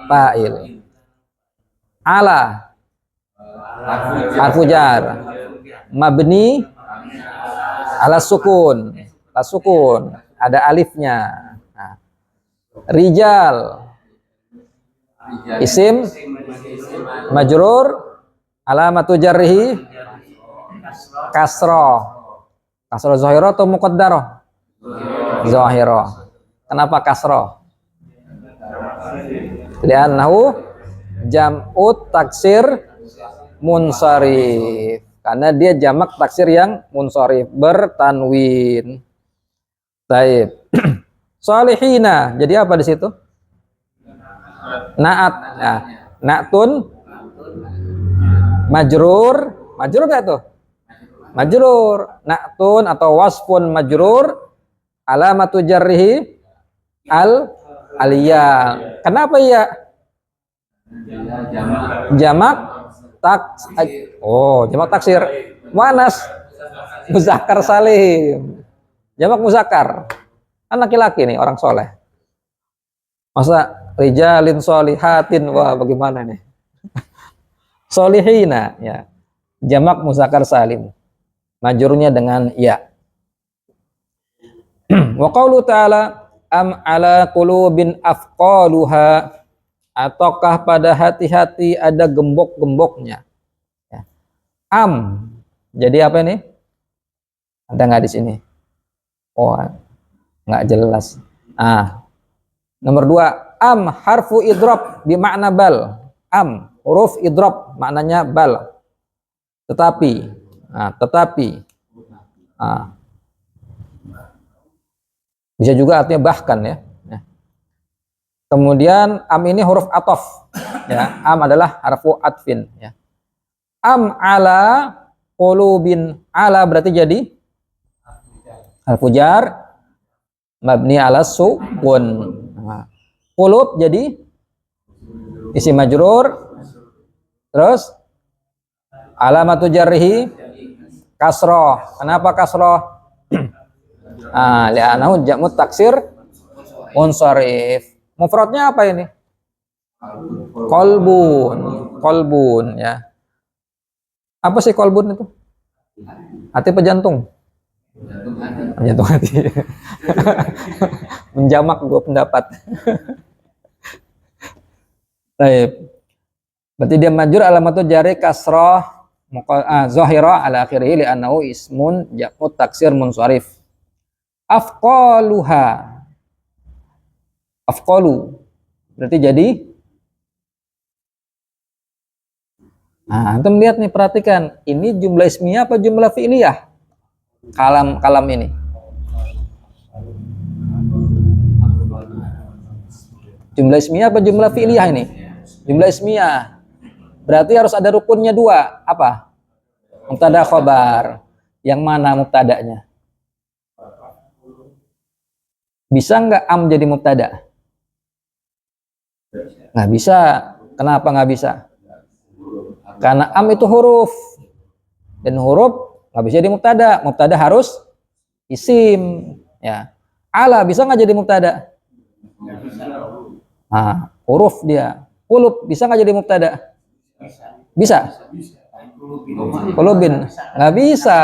fa'il. Ala harfu jar mabni ala sukun, ada alifnya. Nah, rijal isim majrur alamatu jarrihi kasroh zahirah atau muqaddarah? Zahirah. Kenapa kasroh? Li'annahu jam'ut taksir munsharif, karena dia jamak taksir yang munsharif, bertanwin. Baik. Salihina, jadi apa di situ? Naat. Nah, na'tun majrur gak tuh? Majrur. Na'tun atau wasfun majrur alamatu jarrihi aliyah. Kenapa ya? Jamak jamak taksir muannas muzakkar salim. Jamak muzakkar. Kan laki-laki nih, orang soleh. Masa rijalin solihatin, wah bagaimana nih? Solihina, ya. Jamak muzakkar salim. Majrurnya dengan ya. Wa qaulu ta'ala am ala qulubin afqaluha, ataukah pada hati-hati ada gembok-gemboknya. Ya. Am, jadi apa ini? Ada nggak di sini? Oh, nggak jelas. Nomor 2, am harfu idrob bimakna bal. Am huruf idrob maknanya bal. Tetapi. Bisa juga artinya bahkan ya. Kemudian am ini huruf atof. Ya, am adalah harfu atfin. Ya. Am ala qulubin, ala berarti jadi harfu jar mabni ala sukun. Qulub jadi isim majrur, terus alamatu jarrihi kasroh. Kenapa kasroh? Li'annahu jam'ut taksir munsharif. Mufradnya apa ini? Kolbun ya. Apa sih kolbun itu? Hati apa jantung? Jantung hati. Menjamak dua pendapat. Baik. Berarti dia majrur alamatu jari kasroh zahirah ala akhirih li'annahu ismun jam'ut taksir munsharif. Afqalu berarti jadi antum lihat nih, perhatikan ini jumlah ismiyah apa jumlah fi'liyah kalam ini. Jumlah ismiyah apa jumlah fi'liyah ini? Jumlah ismiyah. Berarti harus ada rukunnya dua. Apa? Mubtada khobar. Yang mana mubtadanya? Bisa nggak am jadi mubtada? Nggak bisa. Kenapa nggak bisa? Karena am itu huruf. Dan huruf nggak bisa jadi mubtada. Mubtada harus isim. Ya. Ala bisa nggak jadi mubtada? Nah, huruf dia. Kulub bisa nggak jadi mubtada? Bisa. Kulubin nggak bisa.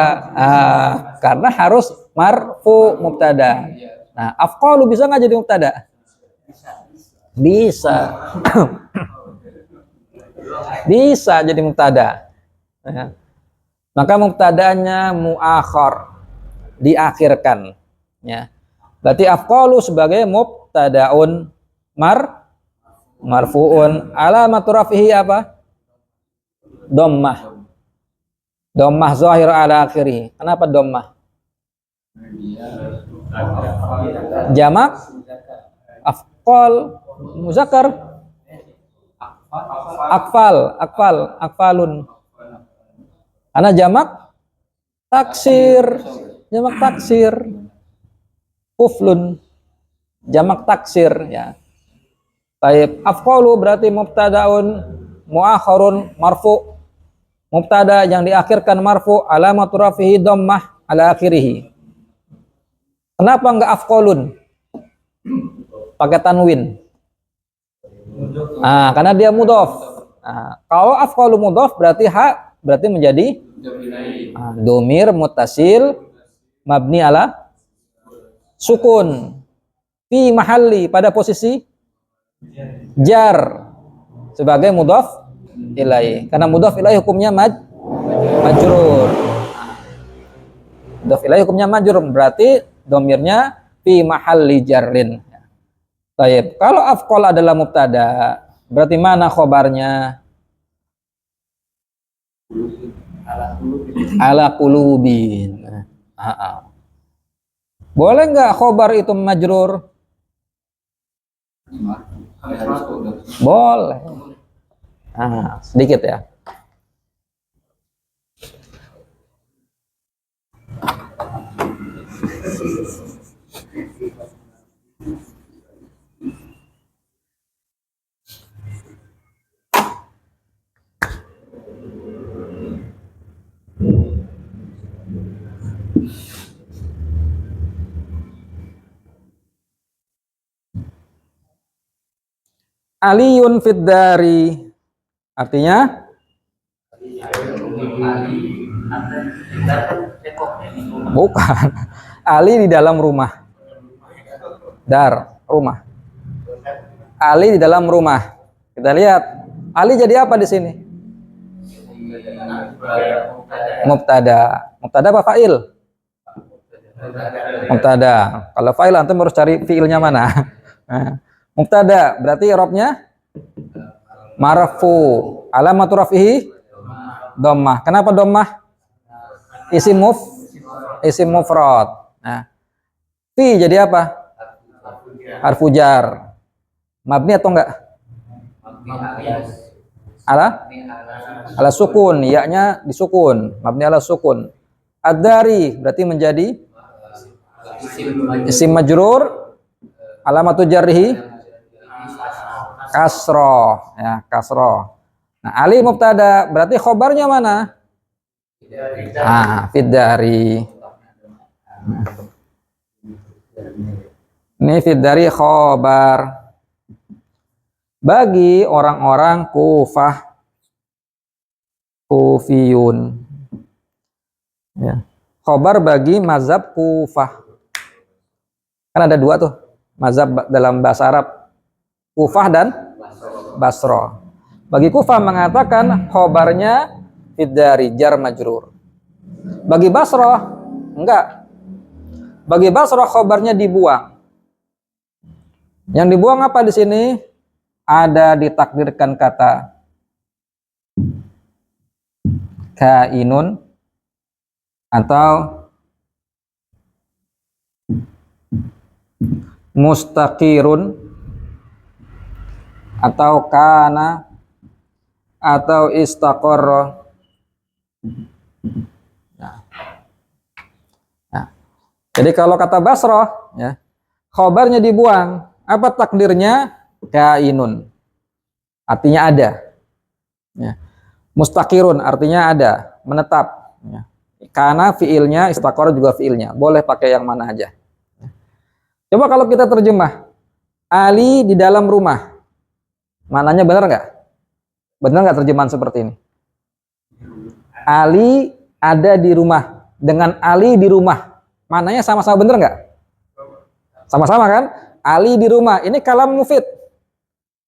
Karena harus marfu mubtada. Nah, afqalu bisa nggak jadi mubtada? Bisa. Bisa jadi mubtada. Ya. Maka mubtadanya muakhar, diakhirkan. Ya. Berarti afqalu sebagai mubtadaun marfuun. Alamatu rafihi apa? Dhammah. Dhammah zahir ala akhirih. Kenapa dhammah? Jamak afqal muzakkar akfalun. Ana jamak taksir kuflun, jamak taksir ya. Baik, afqalu berarti mubtadaun muakharun marfu. Mubtada yang diakhirkan marfu, alamatu rafihi dhammah ala akhirih. Kenapa enggak afqalun? Pakai tanwin. Karena dia mudhof. Kalau afqalu mudhof berarti berarti menjadi domir muttasil mabni ala sukun fi mahalli pada posisi jar sebagai mudhof ilaih. Karena mudhof ilaih hukumnya majrur. Mudhof ilaih hukumnya majrur berarti domirnya fi mahalli jarrin. Baik, kalau afqal adalah mubtada, berarti mana khobarnya? Ala qulubin. Boleh nggak khobar itu majrur? Boleh. Sedikit ya. Aliyun fid dari artinya bukan. Ali di dalam rumah. Rumah. Ali di dalam rumah. Kita lihat Ali jadi apa di sini? Mubtada. Mubtada apa fa'il? Mubtada. Kalau fa'il antum harus cari fi'ilnya mana. Mubtada berarti i'rabnya marfu. Alamatu rafihi dhammah. Kenapa dhammah? Isim mufrad. Fi jadi apa? Harfu jar. Mabni atau enggak? Ala sukun, ya-nya disukun, mabni ala sukun. Ad-dari berarti menjadi isim majrur, alamatu jarrihi kasroh, ya kasroh. Nah, Ali mubtada berarti khobarnya mana? Fid dari. Ini fid dari khobar bagi orang-orang Kufiyun. Ya. Khobar bagi mazhab Kufah. Kan ada dua tuh mazhab dalam bahasa Arab, Kufah dan Basra. Bagi Kufah mengatakan khobarnya fid dari jar majrur. Bagi Basra enggak. Bagi Basra khobarnya dibuang. Yang dibuang apa di sini? Ada ditakdirkan kata kainun atau mustaqirun atau kana atau istaqarra. Nah. Nah. Jadi kalau kata Basrah ya, khobarnya dibuang, apa takdirnya? Kainun, artinya ada ya. Mustaqirun artinya ada, menetap ya. Karena fiilnya, istaqarra juga fiilnya, boleh pakai yang mana aja. Coba kalau kita terjemah Ali di dalam rumah, maknanya benar nggak? Benar nggak terjemahan seperti ini? Ali ada di rumah dengan Ali di rumah, maknanya sama-sama benar nggak? Sama-sama kan? Ali di rumah, ini kalam mufid,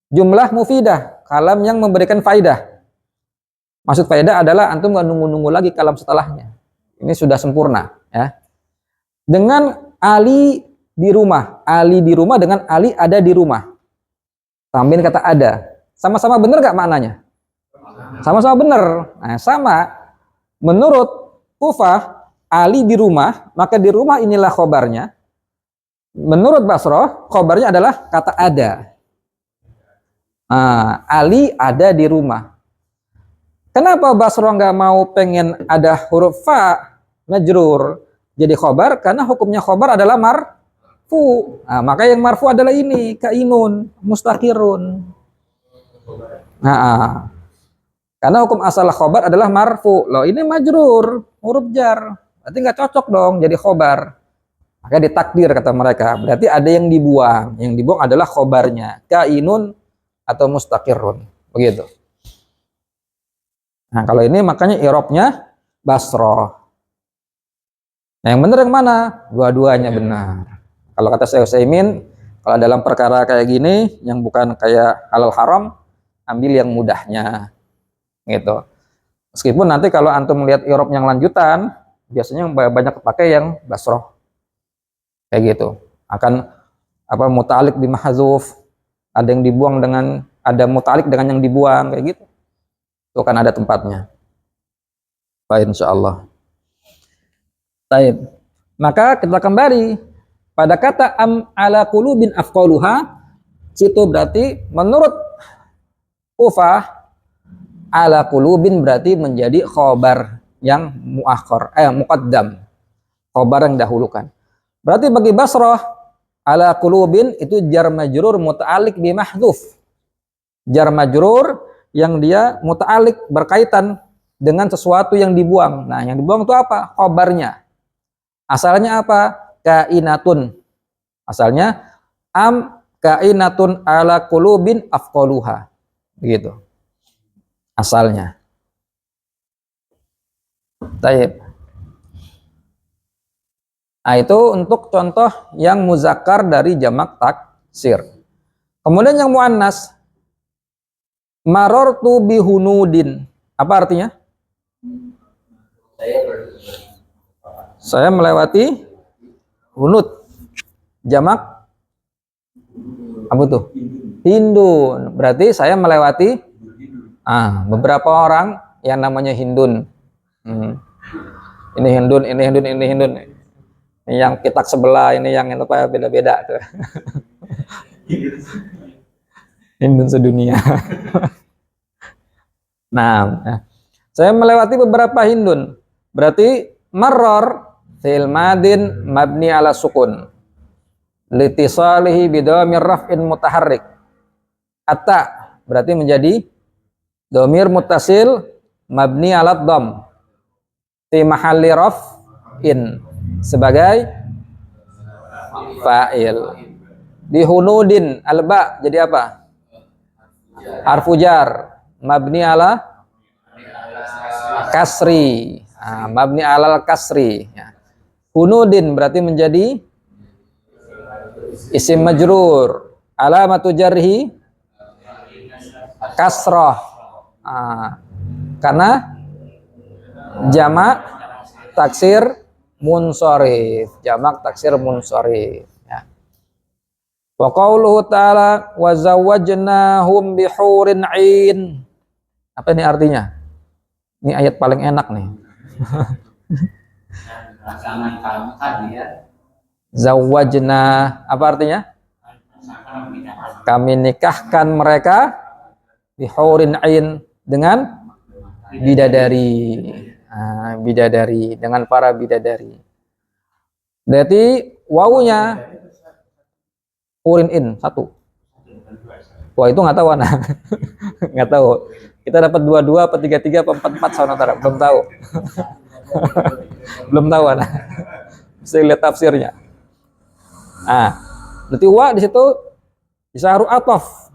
jumlah mufidah, kalam yang memberikan faidah. Maksud faidah adalah antum nggak nunggu-nunggu lagi kalam setelahnya. Ini sudah sempurna ya. Dengan Ali di rumah, Ali di rumah dengan Ali ada di rumah. Tambahin kata ada. Sama-sama benar nggak maknanya? Sama-sama benar. Nah, sama. Menurut Kufah, Ali di rumah, maka di rumah inilah khobarnya. Menurut Basrah, khobarnya adalah kata ada. Nah, Ali ada di rumah. Kenapa Basrah nggak mau pengen ada huruf fa majrur jadi khobar? Karena hukumnya khobar adalah marfu. Nah, maka yang marfu adalah ini, kainun, mustaqirun. Nah, karena hukum asal khobar adalah marfu. Loh, ini majrur, huruf jar. Berarti nggak cocok dong jadi khobar. Maka ditakdir kata mereka. Berarti ada yang dibuang. Yang dibuang adalah khobarnya, kainun atau mustaqirun. Begitu. Nah, kalau ini makanya i'rabnya Basrah. Nah, yang benar yang mana? Dua-duanya benar. Kalau kata Syekh Utsaimin, kalau dalam perkara kayak gini yang bukan kayak halal haram, ambil yang mudahnya. Gitu. Meskipun nanti kalau antum melihat i'rab yang lanjutan, biasanya banyak pakai yang Basrah. Kayak gitu. Akan apa muta'alliq bi mahdzuf, ada yang dibuang dengan ada muta'alliq dengan yang dibuang kayak gitu. Itu kan ada tempatnya. Baik, insyaallah. Baik. Maka kita kembali pada kata am ala qulubin afqaluha, situ berarti menurut Kufah ala qulubin berarti menjadi khobar yang muakhir, muqaddam. Khobar yang dahulukan. Berarti bagi Basrah ala qulubin itu jar majrur muta'alliq bi mahdzuf. Jar majrur yang dia muta'alliq berkaitan dengan sesuatu yang dibuang. Nah, yang dibuang itu apa? Khobarnya. Asalnya apa? Kainatun. Asalnya am kainatun ala qulubin afqaluha. Begitu. Asalnya. Taib. Nah, itu untuk contoh yang muzakkar dari jamak taksir. Kemudian yang muannas, marortu bihunudin. Apa artinya? Saya melewati hunud. Jamak apa tuh? Hindun. Berarti saya melewati beberapa orang yang namanya Hindun. Ini Hindun, ini Hindun, ini Hindun. Ini yang kitab sebelah, ini yang apa beda-beda tuh. Hindun sedunia. Nah, saya melewati beberapa Hindun. Berarti maror fi'il madin mabni ala sukun. Litisalihi bidhamir raf'in mutaharrik. Atta berarti menjadi dhamir muttasil mabni ala dham. Fi mahalli raf'in sebagai fa'il. Bihunudin alba jadi apa? Harfu jar mabni ala kasri. Mabni alal kasri. Hunudin berarti menjadi isim majrur. Alamatu jarhi kasrah. Karena jamak taksir munsharif. Jamak taksir munsharif. Wa qauluhu ta'ala wa zawwajnahum bihurin 'ain. Apa ini artinya? Ini ayat paling enak nih.
Pasangan kamu tadi ya.
Zawwajna apa artinya? Kami nikahkan mereka bihaurin ain dengan bidadari. Bidadari dengan para bidadari. Berarti wawunya hurin in satu. Wah itu nggak tahu anak. Nggak tahu. Kita dapat 22 apa 33 apa 44 saudara, belum tahu. Belum tahu anak. Bisa lihat tafsirnya. Berarti wa di situ isyaru atof.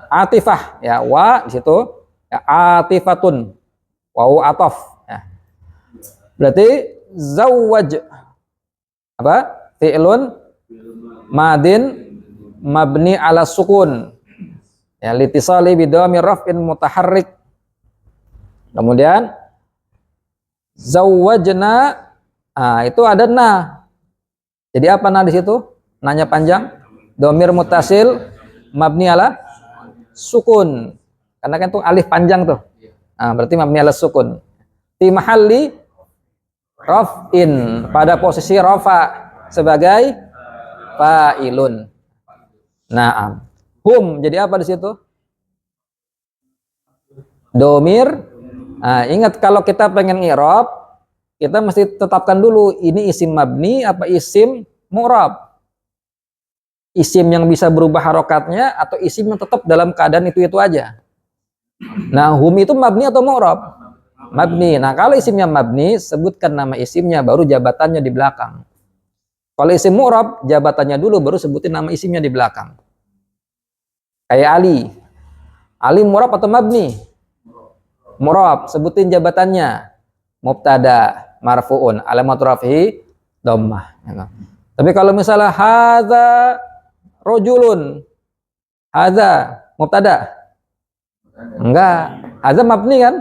Atifah ya, wa di situ ya, atifatun. Wawu atof ya. Berarti zawwaj apa? Fi'lun madin mabni ala sukun. Ya, litisali bidhamir raf'in mutaharrik. Kemudian zawwajna, itu ada na. Jadi apa na di situ? Nanya panjang. Dhamir muttasil mabni ala sukun. Karena kan itu alif panjang tuh. Berarti mabni ala sukun. Fi mahalli raf'in, pada posisi rafa sebagai fa'ilun. Naam. Hum jadi apa di situ? Domir. Ingat kalau kita pengen i'rab, kita mesti tetapkan dulu ini isim mabni apa isim mu'rab. Isim yang bisa berubah harokatnya atau isim yang tetap dalam keadaan itu aja. Nah, hum itu mabni atau mu'rab? Mabni. Nah, kalau isimnya mabni, sebutkan nama isimnya baru jabatannya di belakang. Kalau isim mu'rab, jabatannya dulu baru sebutin nama isimnya di belakang. Kayak Ali. Ali mu'rab atau mabni? Mu'rab, sebutin jabatannya. Mubtada, marfu'un, alamatu raf'i dhammah. Tapi kalau misalnya hadza rajulun, hadza mubtada. Enggak, hadza mabni kan?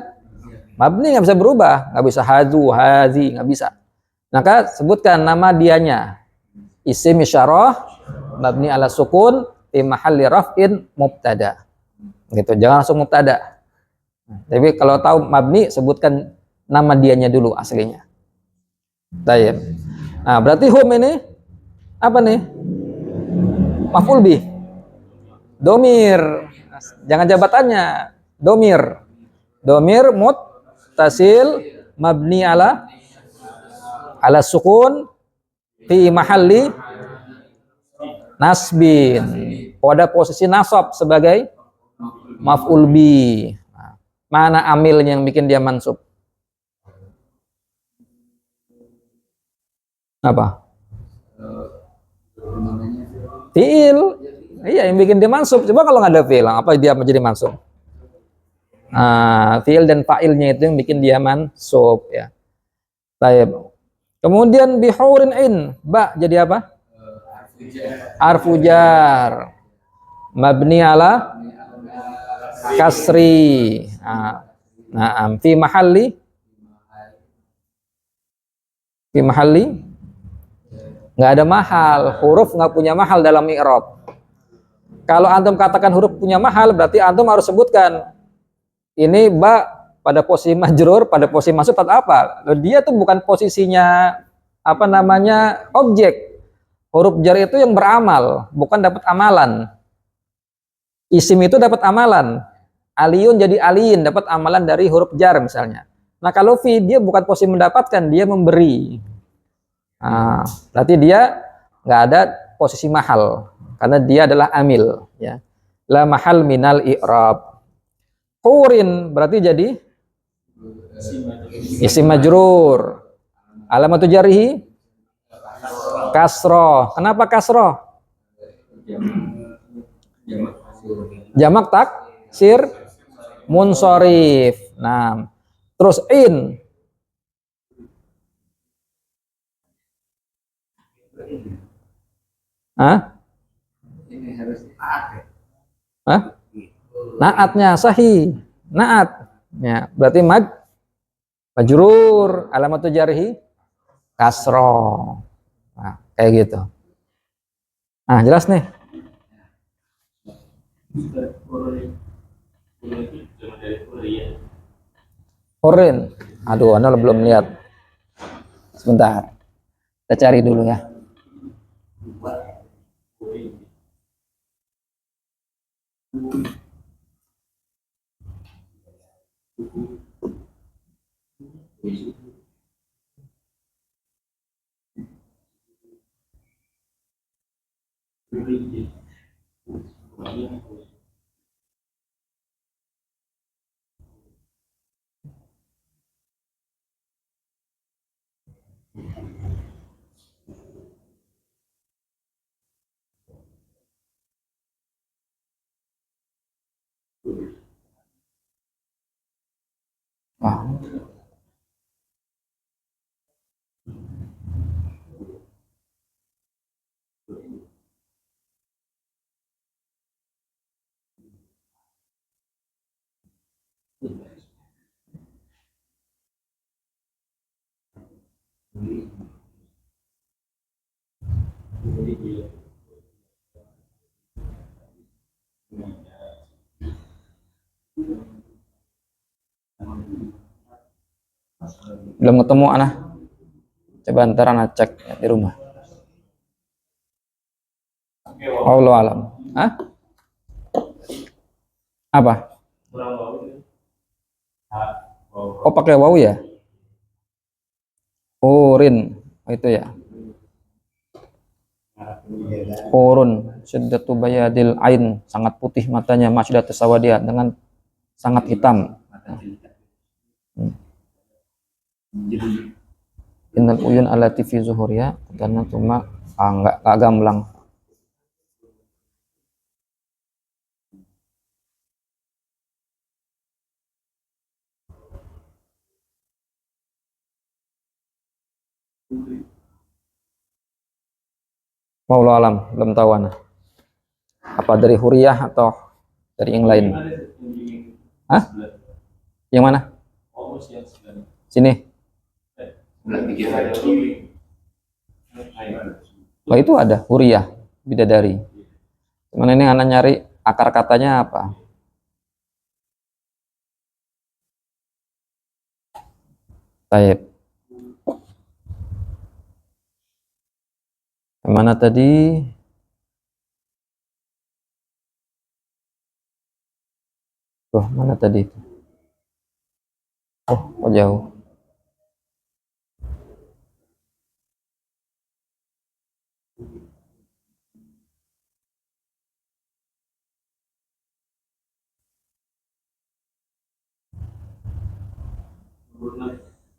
Mabni nggak bisa berubah, nggak bisa hadzu, hazi, nggak bisa. Maka sebutkan nama dianya. Isim isyarah mabni ala sukun fi mahalli raf'in mubtada. Gitu, jangan langsung mubtada. Tapi kalau tahu mabni, sebutkan nama dianya dulu aslinya. Baik. Nah, berarti hum ini apa nih? Maf'ul bih. Domir. Jangan jabatannya. Domir. Domir muttasil mabni ala sukun fi mahalli nasbin. Pada posisi nasab sebagai maf'ul bih. Mana amilnya yang bikin dia mansub? Apa? Fi'il. Iya, yang bikin dia mansub. Coba kalau nggak ada fi'il, apa dia menjadi mansub? Fi'il dan fa'ilnya itu yang bikin dia mansub ya. Baik. Kemudian bihaurin in, ba jadi apa? Arfujar. Mabni ala kasri. Fi mahalli nggak ada mahal, huruf nggak punya mahal dalam i'rab. Kalau antum katakan huruf punya mahal, berarti antum harus sebutkan ini ba pada posisi majrur, pada posisi mansub atau apa. Dia tuh bukan posisinya apa namanya objek. Huruf jar itu yang beramal, bukan dapat amalan. Isim itu dapat amalan. Aliyun jadi aliin, dapat amalan dari huruf jar misalnya. Nah kalau fi dia bukan posisi mendapatkan, dia memberi. Berarti dia nggak ada posisi mahal karena dia adalah amil ya. La mahal minal i'rab. Hurin berarti jadi isim majrur. Alamatu jarihi kasroh. Kenapa kasroh? Jamak taksir munsorif. Nah, terus in.
Ini harus naat.
Naatnya sahih. Naat. Ya, berarti majrur, alamatu jarhi kasroh. Nah, kayak gitu. Nah, jelas nih. Hurin. Aduh, Anda belum lihat. Sebentar. Kita cari dulu ya. Ah. Belum ketemu anak. Coba ntar anak cek di rumah. Allah alam. Hah? Apa? Oh pakai waw ya? Hurin. Oh, itu ya. Hurun syiddatu bayadil ain, sangat putih matanya, masyidatus sawadiyah, dengan sangat hitam. Innal uyun allati fi zuhuriya karena cuma enggak gamblang. Wallahu alam, belum tahu ana. Apa dari huriyah atau dari yang lain? Hah? Yang mana? Sini. Oh itu ada huriyah, bidadari. Cuman ini anak nyari akar katanya apa? Taib. Yang mana tadi? Oh, mana tadi? Oh, jauh.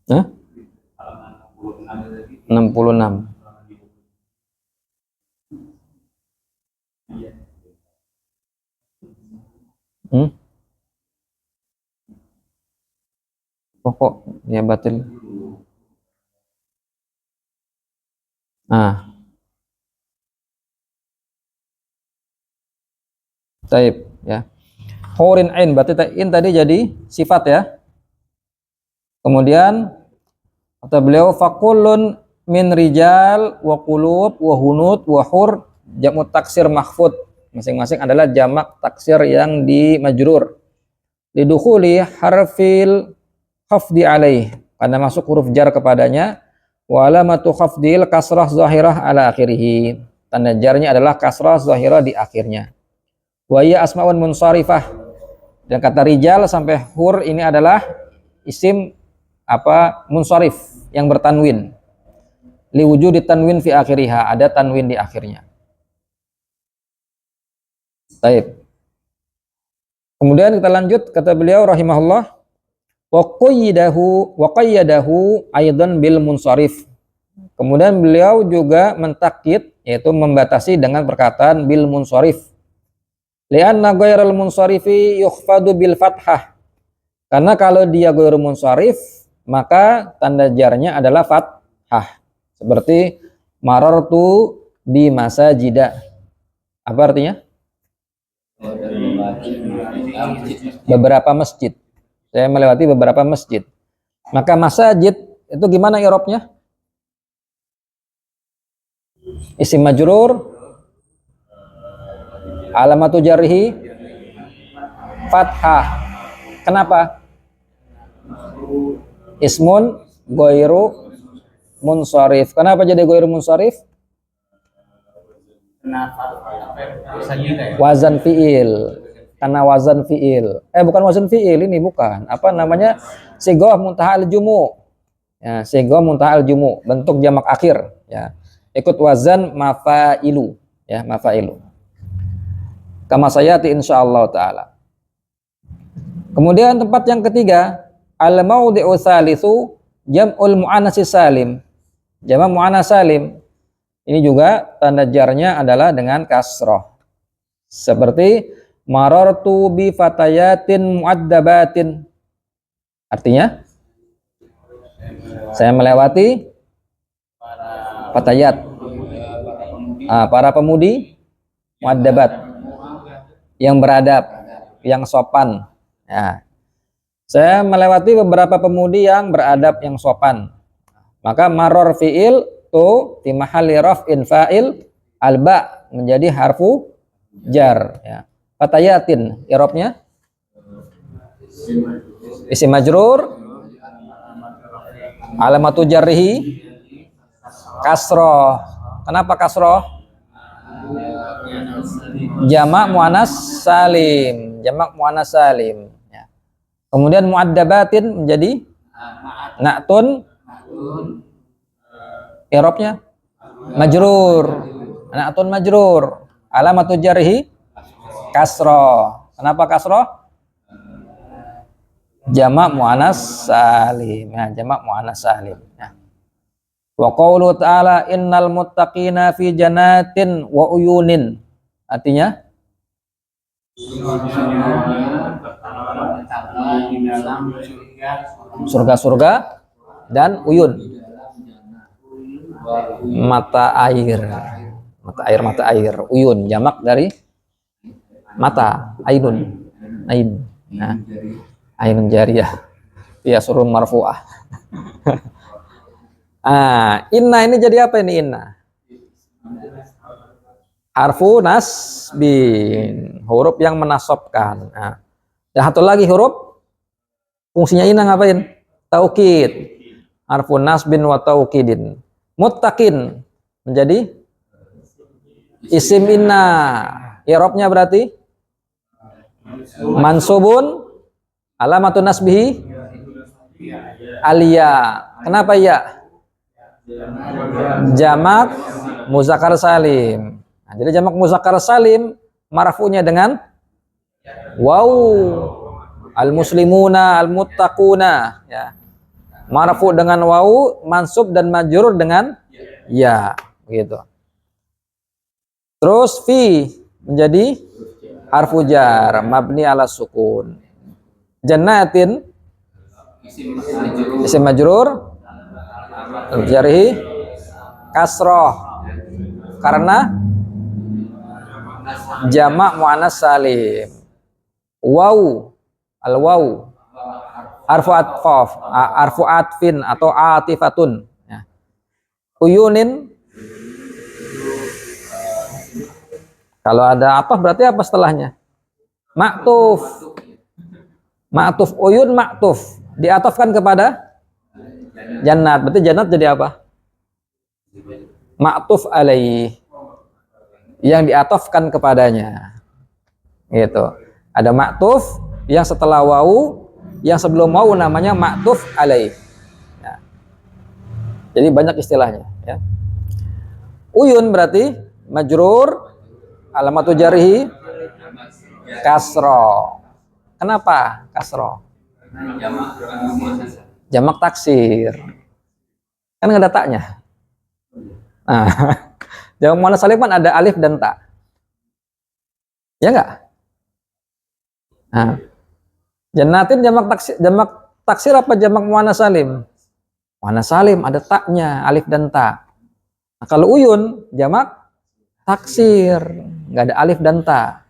Hah? 66. Hmm? Kok ya batil. Ah, taib ya. Hurin ain berarti in tadi jadi sifat ya. Kemudian kata beliau fakulun min rijal wa qulub wa hunut wa hur jamu taksir mahfud. Masing-masing adalah jamak taksir yang dimajrur. Lidukhuli harfil khafdi alaih, karena masuk huruf jar kepadanya. Wa alamatu khafdil kasrah zahirah ala akhirih. Tanda jarnya adalah kasrah zahirah di akhirnya. Wa ya asmaun munsharifah. Dan kata rijal sampai hur ini adalah isim munsharif yang bertanwin. Li wujudi tanwin fi akhiriha, ada tanwin di akhirnya. Baik. Kemudian kita lanjut, kata beliau rahimahullah, wa qayyadahu aidan bil munsharif. Kemudian beliau juga mentakkid, yaitu membatasi dengan perkataan bil munsharif. Li'anna ghairal munsharifi yukhfadu bil fathah. Karena kalau dia ghairu munsharif, maka tanda jarnya adalah fathah. Seperti marartu bi masajida. Apa artinya? Beberapa masjid. Saya melewati beberapa masjid. Maka masajid itu gimana i'rabnya? Isim majrur, alamatu jarhi fathah. Kenapa? Ismun ghairu munsharif. Kenapa jadi ghairu munsharif?
Kenapa?
Wazan fiil. karena wazan fiil. Bukan wazan fiil, ini bukan. Apa namanya? Sighah muntaha al-jumu. Ya, sighah muntaha al-jumu, bentuk jamak akhir, ya. Ikut wazan mafailu, ya, mafailu. Kama sayati insyaallah taala. Kemudian tempat yang ketiga, al-maudhi'u tsalitsu jam'ul muannats salim. Jamak muannats salim. Ini juga tanda jarnya adalah dengan kasroh. Seperti marartu bi fatayatin muaddabatin. Artinya saya melewati fatayat, para pemudi muaddabat, yang beradab, yang sopan. Ya. Saya melewati beberapa pemudi yang beradab, yang sopan. Maka maror fi'il tu fi mahalli raf'in fa'il, alba menjadi harfu jar, ya. Fatayatin i'rabnya isim majrur, alamatu jarrihi kasroh. Kenapa kasroh? Jamak muannas salim, jamak muannas salim, ya. Kemudian muaddabatin menjadi na'tun, i'rabnya majrur, na'tun majrur, alamatu jarrihi kasroh. Kenapa kasroh? Jamak muannas salim, ya, jamak muannas salim, ya. Wa qaulu ta'ala innal muttaqina fi jannatin wa uyunin. Artinya surga-surga dan uyun, mata air, mata air, uyun jamak dari mata, ainun, ain, nah, ainun jariyah, ya surun marfu'ah. Inna ini jadi apa ini inna? Harfu nasbin, huruf yang menasobkan. Nah, dan satu lagi huruf fungsinya inna ngapain? Taukid. Harfu nasbin wa taukidin. Muttaqin menjadi isim inna. I'rabnya berarti mansubun alamatun nasbihi aliyah. Kenapa ya? Jamak muzakkar salim. Nah, jadi jamak muzakkar salim marfu'nya dengan waw, al-muslimuna, al-muttaquna, ya. Marfu' dengan waw, mansub dan majrur dengan ya, begitu. Terus fi menjadi harfu jar mabni ala sukun. Jannatin isim majrur jarihi kasroh karena jamak muannas salim. Waw, al waw harfu atfaf, harfu atfin atau atifatun, ya. Uyunin kalau ada apa berarti apa setelahnya? Ma'tuf. Ma'tuf, uyun ma'tuf diatofkan kepada jannat, berarti jannat jadi apa? Ma'tuf alaih, yang diatofkan kepadanya, gitu. Ada ma'tuf yang setelah wawu, yang sebelum wawu namanya ma'tuf alaih, ya. Jadi banyak istilahnya, ya. Uyun berarti majrur alamatu jarihi kasro. Kenapa kasro? Jamak taksir, kan nggak ada taknya. Nah, jamak muannas salim kan ada alif dan ta, ya nggak? Nah, jannatin jamak taksir apa jamak muannas salim? Muannas salim ada taknya, alif dan ta. Nah, kalau uyun jamak taksir, nggak ada alif dan ta.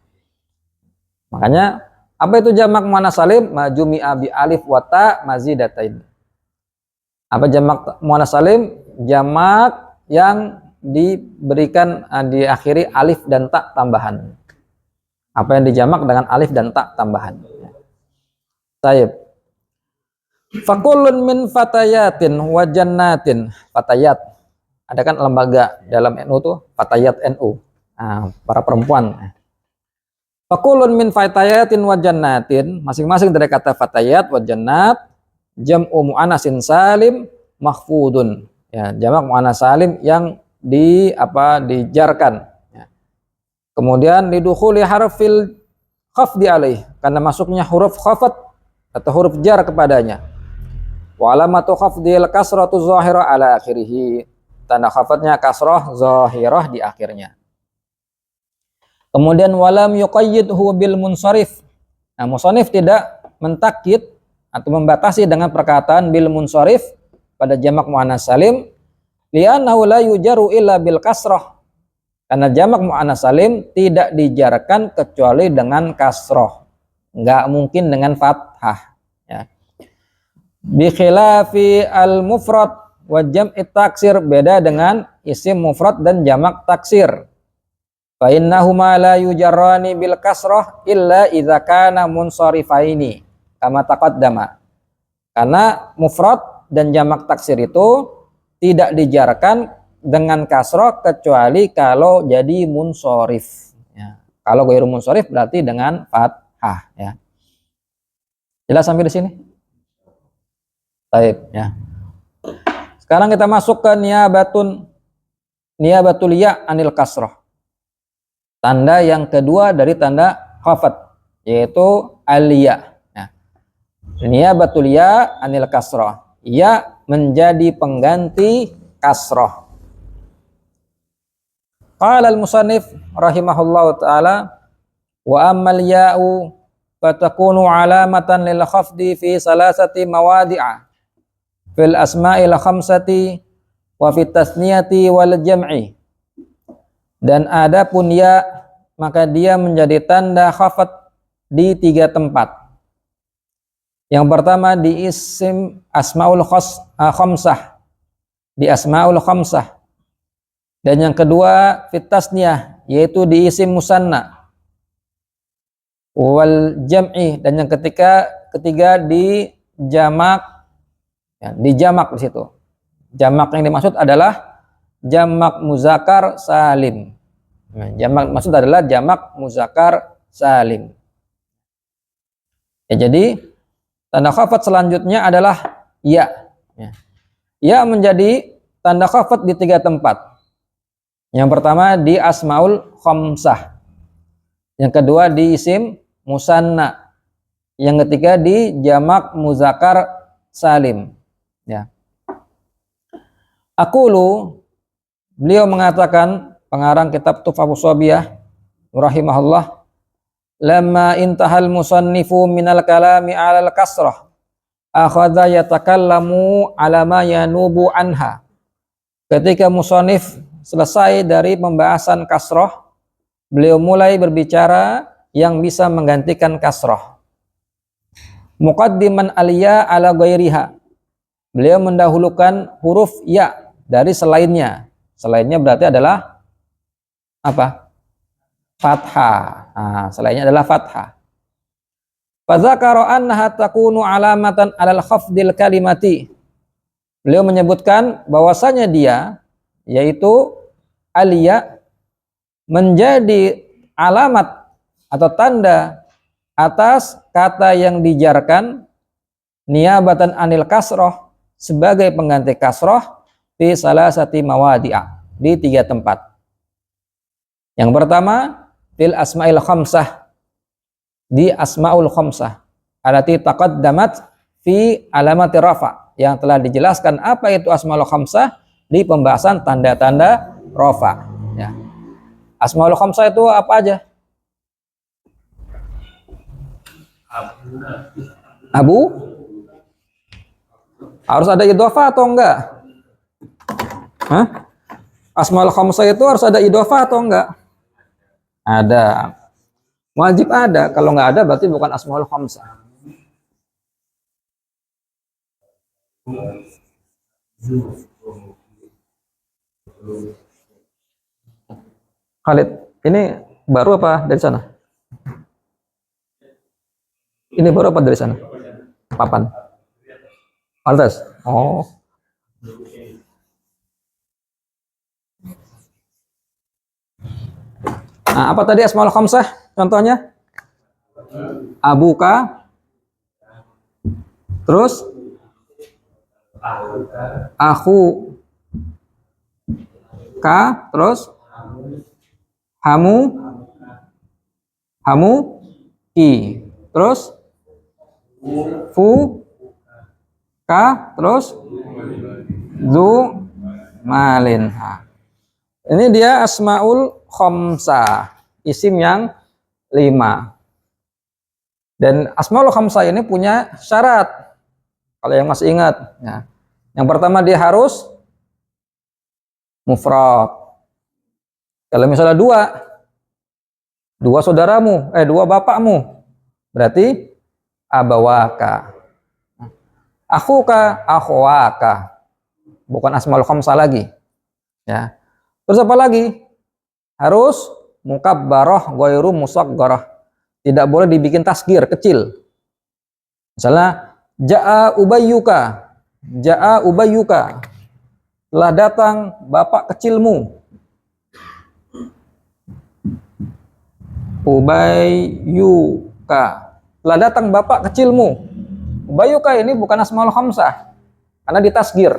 Makanya apa itu jamak muannas salim? Majumi'a bi alif wa ta mazidatain. Apa jamak muannas salim? Jamak yang diberikan diakhiri alif dan ta tambahan. Apa yang dijamak dengan alif dan ta tambahan. Taib. Fakullun min fatayatin wa jannatin. Fatayat. Ada kan lembaga dalam NU tuh, Fatayat NU. Nah, para perempuan. Fakulun min fatayatin wa jannatin, masing-masing dari kata fatayat wa jannat, jam'u mu'anasin salim mahfudun. Ya, jamak mu'anas salim yang dijarkan. Ya. Kemudian lidukhuli harfil khafdi alaih, karena masuknya huruf khafat atau huruf jar kepadanya. Wa alamatu khafdil kasratu zahirah ala akhirih. Tanda khafatnya kasrah zahirah di akhirnya. Kemudian walam yuqayyidhu bil munsharif. Nah, musannif tidak mentakyid atau membatasi dengan perkataan bil munsharif pada jamak muannas salim, li'annahu la yujaru illa bil kasrah. Karena jamak muannas salim tidak dijarkan kecuali dengan kasrah. Enggak mungkin dengan fathah, ya. Bi khilafi al mufrad wa jam'i taksir, beda dengan isim mufrad dan jamak taksir. Fa innahuma la yujarrani bil kasrah illa idza kana munsarifaini kama taqaddama. Karena mufrad dan jamak taksir itu tidak dijarkan dengan kasrah kecuali kalau jadi munsharif. Ya. Kalau ghairu munsharif berarti dengan fathah, ya. Jelas sampai di sini? Baik, ya. Sekarang kita masuk ke niyabatul ya anil kasrah. Tanda yang kedua dari tanda khafat, yaitu al-ya. Nah, niyabatul ya anil kasrah. Ya menjadi pengganti kasrah. Qala al-musannif rahimahullahu ta'ala, wa ammal ya'u fatakunu alamatan lil khafdi fi salasati mawadi'a fil asma'il khamsati wa fit tasniyati wal jam'i. Dan adapun ya, maka dia menjadi tanda khafat di 3 tempat. Yang pertama di isim asmaul khamsah, di asmaul khamsah. Dan yang kedua fit tasniyah, yaitu di isim musanna. Wal jam'i, dan yang ketiga di jamak, ya, di jamak di situ. Jamak yang dimaksud adalah jamak muzakkar salim. Nah, jamak maksud adalah jamak muzakkar salim. Ya, jadi tanda khafat selanjutnya adalah ya. Ya menjadi tanda khafat di 3 tempat. Yang pertama di asmaul khamsah. Yang kedua di isim musanna. Yang ketiga di jamak muzakkar salim. Ya. Aqulu, beliau mengatakan, pengarang kitab Tuhfatus Shobiyah rahimahullah, lamma intahal musannifu minal kalami alal kasrah akhadha yatakallamu ala ma yanubu anha. Ketika musannif selesai dari pembahasan kasrah, beliau mulai berbicara yang bisa menggantikan kasrah. Muqaddiman al-ya ala ghairiha. Beliau mendahulukan huruf ya dari selainnya. Selainnya berarti adalah apa? Fathah. Nah, selainnya adalah fathah. Fadzakara annaha takunu alamatan alal khafdil kalimati. Beliau menyebutkan bahwasanya dia, yaitu al-ya, menjadi alamat atau tanda atas kata yang dijarkan niyabatan anil kasroh, sebagai pengganti kasroh fi salasati mawadi'a, di 3 tempat. Yang pertama fil asma'il khamsah, di asma'ul khamsah allati taqaddamat fi alamati rafa, yang telah dijelaskan apa itu asma'ul khamsah di pembahasan tanda-tanda rafa, ya. Asma'ul khamsah itu apa aja? Abu, harus ada idhofah atau enggak? Hah? Asmaul khamsah itu harus ada idhofah atau enggak? Ada. Wajib ada. Kalau enggak ada berarti bukan asmaul khamsah. Khalid, ini baru apa dari sana? Ini baru apa dari sana? Papan. Atas. Oh. Nah, apa tadi asmaul khamsah? Contohnya? abuka, terus aku ka, terus hamu, hamu ki, terus fu ka, terus zu malin. Ha. Ini dia asmaul khamsah, isim yang 5. Dan asmaul khamsah ini punya syarat. Kalau yang masih ingat, ya. Yang pertama dia harus mufrad. Kalau misalnya dua saudaramu, dua bapakmu, berarti abawaka. Akhuka, akhwaka. Bukan asmaul khamsah lagi. Ya. Terus apa lagi? Harus mukabbarah ghairu musaggarah. Tidak boleh dibikin tasgir kecil. Misalnya jaa ubayyuka. Jaa ubayyuka. Telah datang bapak kecilmu. Ubayyuka. Telah datang bapak kecilmu. Ubayyuka ini bukan asmaul khamsah karena ditasgir.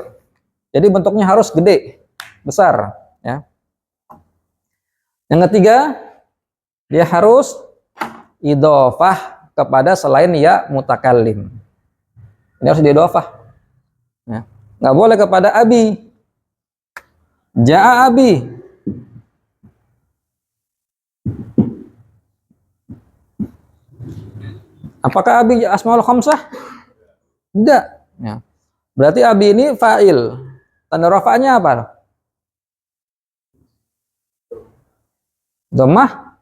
Jadi bentuknya harus gede, besar, ya. Yang ketiga, dia harus idhofah kepada selain ya mutakallim. Ini harus diidhofah. Ya. Nggak boleh kepada abi. Ja'a abi. Apakah abi asmaul khamsah? Tidak. Ya. Berarti abi ini fa'il. Tanda rafa'nya apa? Dhammah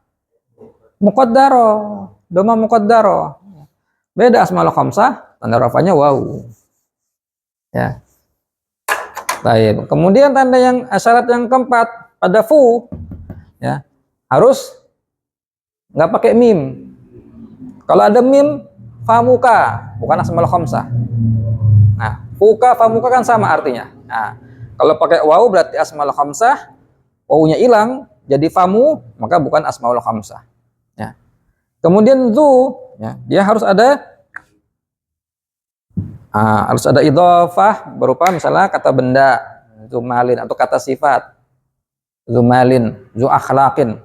muqaddarah. Dhammah muqaddarah. Beda asmaul khamsah, tanda rafa'nya waw. Ya. Baik. Kemudian tanda yang syarat yang keempat pada fu, ya, harus nggak pakai mim. Kalau ada mim, famuka, bukan asmaul khamsah. Nah, fuka, famuka kan sama artinya. Nah, kalau pakai waw berarti asmaul khamsah, wawunya hilang, jadi famu, maka bukan asmaul khamsah. Ya. Kemudian zu, ya, dia harus ada idhofah berupa misalnya kata benda, zumalin, atau kata sifat, zumalin, zu akhlaqin.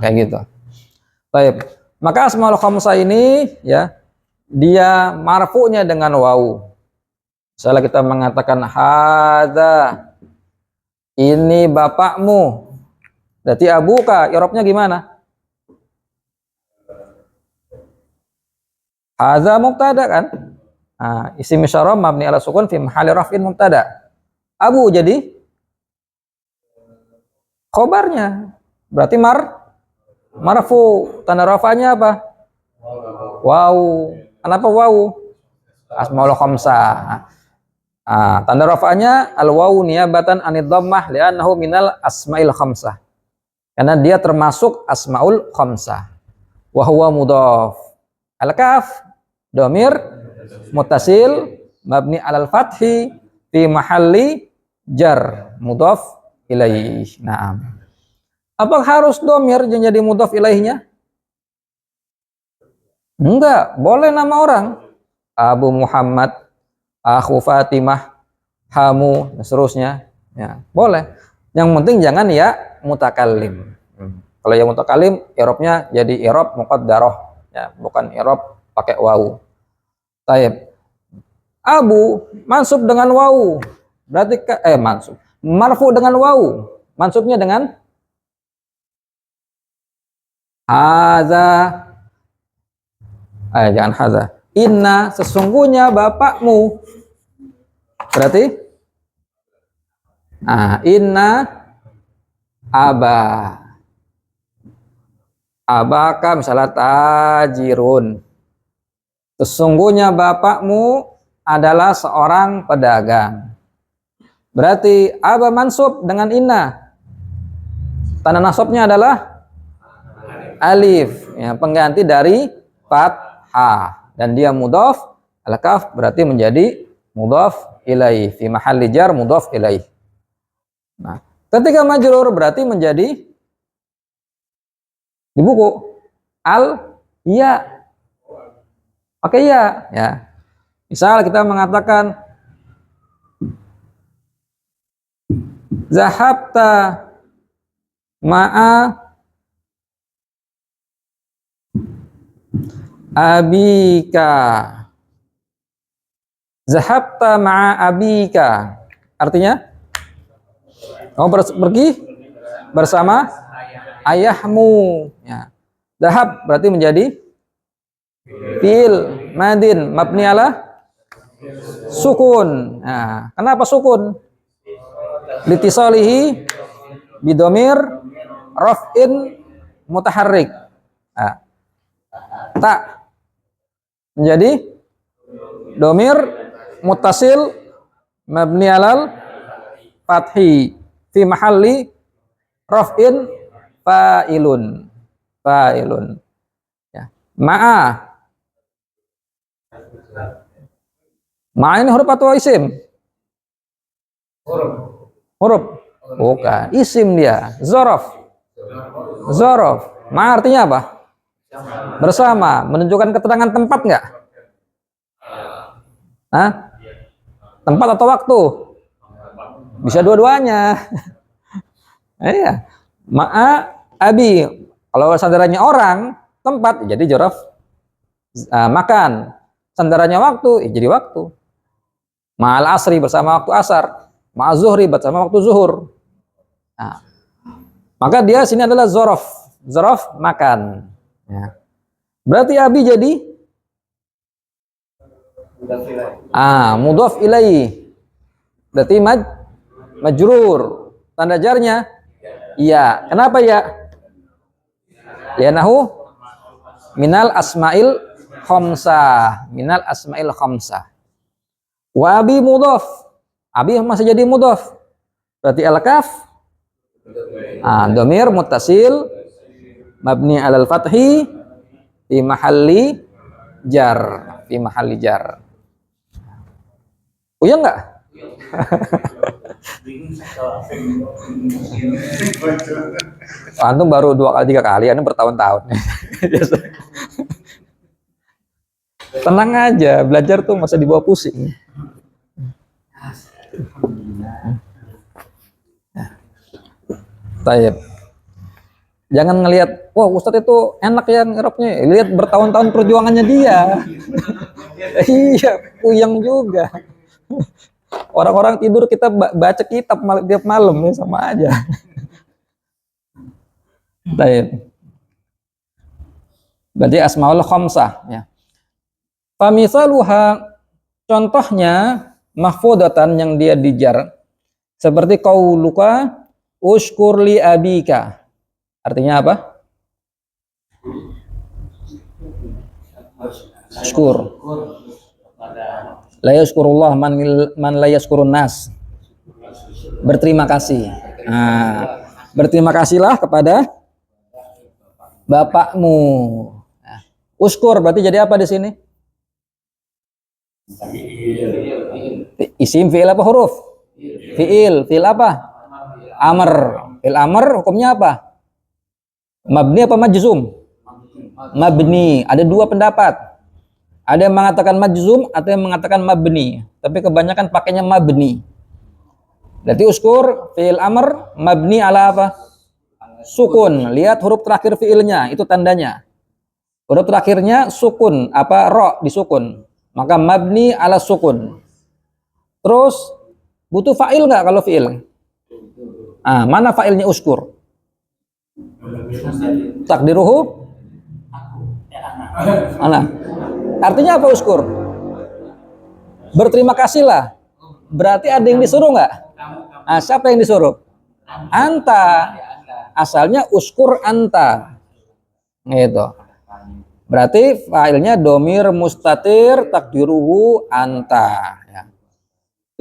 Kayak gitu. Baik. Maka asmaul khamsah ini, ya, dia marfu'nya dengan waw. Misalnya kita mengatakan hadza, ini bapakmu. Berarti abuka, i'rabnya gimana? Hadza mubtada kan? Isim isyarah mabni ala sukun fi mahalli raf'in mubtada. Abu jadi khobarnya. Berarti marfu. Tanda rafa'nya apa? Waw. Kenapa waw? Asmaul khamsah. Tanda rafa'nya al waw niyabatan anid dhammah li'annahu minal asmail khamsah. Karena dia termasuk asmaul khamsah. Wa huwa mudhaf. Al-kaf dhamir muttasil mabni alal fathi fi mahalli jar mudhaf ilaih. Naam. Apakah harus dhamir yang jadi mudhaf ilaihnya? Enggak, boleh nama orang. Abu Muhammad, Akhu Fatimah, Hamu, dan seterusnya. Ya, boleh. Yang penting jangan ya mutakallim. Kalau ya mutakallim, i'rabnya jadi i'rab muqaddarah, ya, bukan i'rab pakai wawu. Taib. Abu mansub dengan wawu. Berarti mansub. Marfu dengan wawu. Mansubnya dengan haza. Jangan haza. Inna, sesungguhnya bapakmu. Berarti inna aba. Abaka misalnya tajirun. Sesungguhnya bapakmu adalah seorang pedagang. Berarti aba mansub dengan inna. Tanda nasabnya adalah alif, ya, pengganti dari fathah, dan dia mudhaf. Al-kaf berarti menjadi mudhaf ilaih fi mahalli jar mudhaf ilaih. Nah, ketika majrur berarti menjadi di buku al Iya. Pakai ya. Ya. Misal kita mengatakan zahabta ma'a abika. Zahabta ma'a abika. Artinya kamu pergi bersama ayahmu. Ya. Zahab berarti menjadi fi'il madin mabni ala sukun. Nah, kenapa sukun? Litisalihi bidomir raf'in mutaharrik. Nah, tak menjadi domir mutasil mabni alal fathi fi mahalli raf'in fa'ilun. Ya. Ma'a ini huruf atau isim? Huruf. Bukan, isim dia. Zorof. Ma artinya apa? Bersama. Menunjukkan keterangan tempat nggak? Hah? Tempat atau waktu? Bisa dua-duanya. Iya. Ma'a abi. Kalau sandarannya orang, tempat jadi zorof. Makan. Sandarannya waktu, jadi waktu. Ma'al asri bersama waktu asar. Ma'al zuhri bersama waktu zuhur. Nah, maka dia sini adalah zorof. Zorof makan. Ya. Berarti abi jadi mudhof ilaihi. Berarti majrur. Tanda jarnya iya. Kenapa ya? Lianahu minal asmail khamsah. Wa abi mudhof. Abi masih jadi mudhof. Berarti al-kaf dhamir muttasil mabni alal fathi fi mahalli jar. Uyang enggak? Antum baru 2 kali 3 kali, antum bertahun-tahun. Tenang aja, belajar tuh masa dibawa pusing. Taib. Jangan ngelihat, wah Ustadz itu enak ya ngerapnya. Lihat bertahun-tahun perjuangannya dia. Iya, puyeng juga. Orang-orang tidur kita baca kitab tiap malam ya sama aja. Taib. Berarti asmaul khamsah ya. Famisaluha, contohnya mahfudatan yang dia dijar seperti qauluka ushkur li abika. Artinya apa? Syukur. La yashkurullah man la yashkurun nas. Berterima kasih. Berterima kasihlah kepada bapakmu. Uskur berarti jadi apa di sini? Isim, fi'il apa huruf? Fi'il apa? Amr. Fi'il amr hukumnya apa? Mabni apa majzum? Mabni. Ada 2 pendapat. Ada yang mengatakan majzum, atau yang mengatakan mabni. Tapi kebanyakan pakainya mabni. Berarti uskur fi'il amr mabni ala apa? Sukun. Lihat huruf terakhir fi'ilnya, itu tandanya. Huruf terakhirnya sukun, apa ro disukun. Maka mabni ala sukun. Terus butuh fa'il nggak kalau fi'il? Mana fa'ilnya uskur? Takdiruhu? Mana? Artinya apa uskur? Berterima kasihlah. Berarti ada yang disuruh nggak? Siapa yang disuruh? Anta. Asalnya uskur anta. Gitu. Berarti fa'ilnya domir mustatir takdiruhu anta. Ya.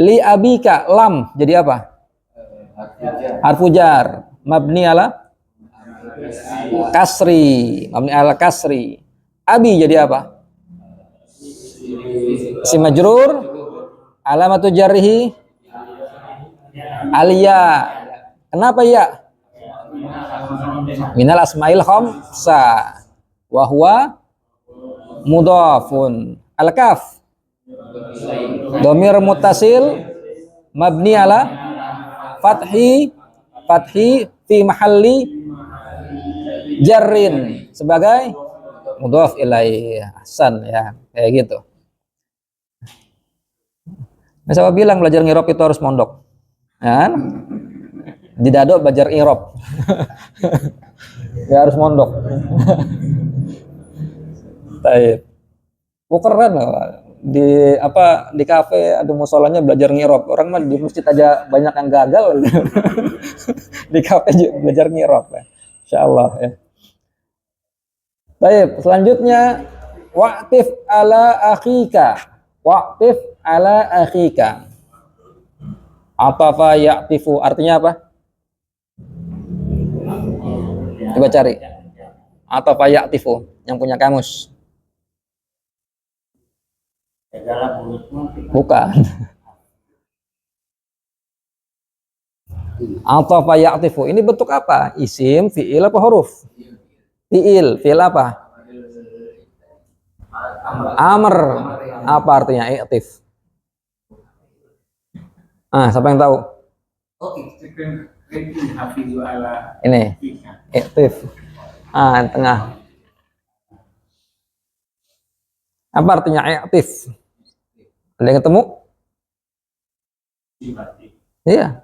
Li abika lam jadi apa? Harfu jar mabni ala kasri. Abi jadi apa? Si majrur alamatu jarrihi aliyah. Kenapa ya? Minal asmail khamsah wa huwa mudhafun. Al-kaf dhamir muttasil mabni ala fathi fi mahalli jarrin sebagai mudhaf ilaihi. Ahsan ya, kayak gitu. Nah, siapa bilang belajar ngirob itu harus mondok? Kan? Di Dado belajar irob. Ya harus mondok. Baik. Keren loh. Di kafe ada musolanya belajar ngirob. Orang mah di masjid aja banyak yang gagal. Di kafe belajar ngirob. Insyaallah ya. Baik, selanjutnya waqtif ala akhika. Waqtif ala akhika. Apa ya'tifu artinya apa? Coba cari. Apa ya'tifu yang punya kamus? Bukan. Apa ya'tifu ini bentuk apa? Isim, fi'il apa huruf? Fi'il apa? Amr. Apa artinya i'tif? Siapa yang tahu?
Oh, itu kan hafizu ala
Ini i'tif. Yang tengah. Apa artinya i'tif? Ada yang ketemu? Iya.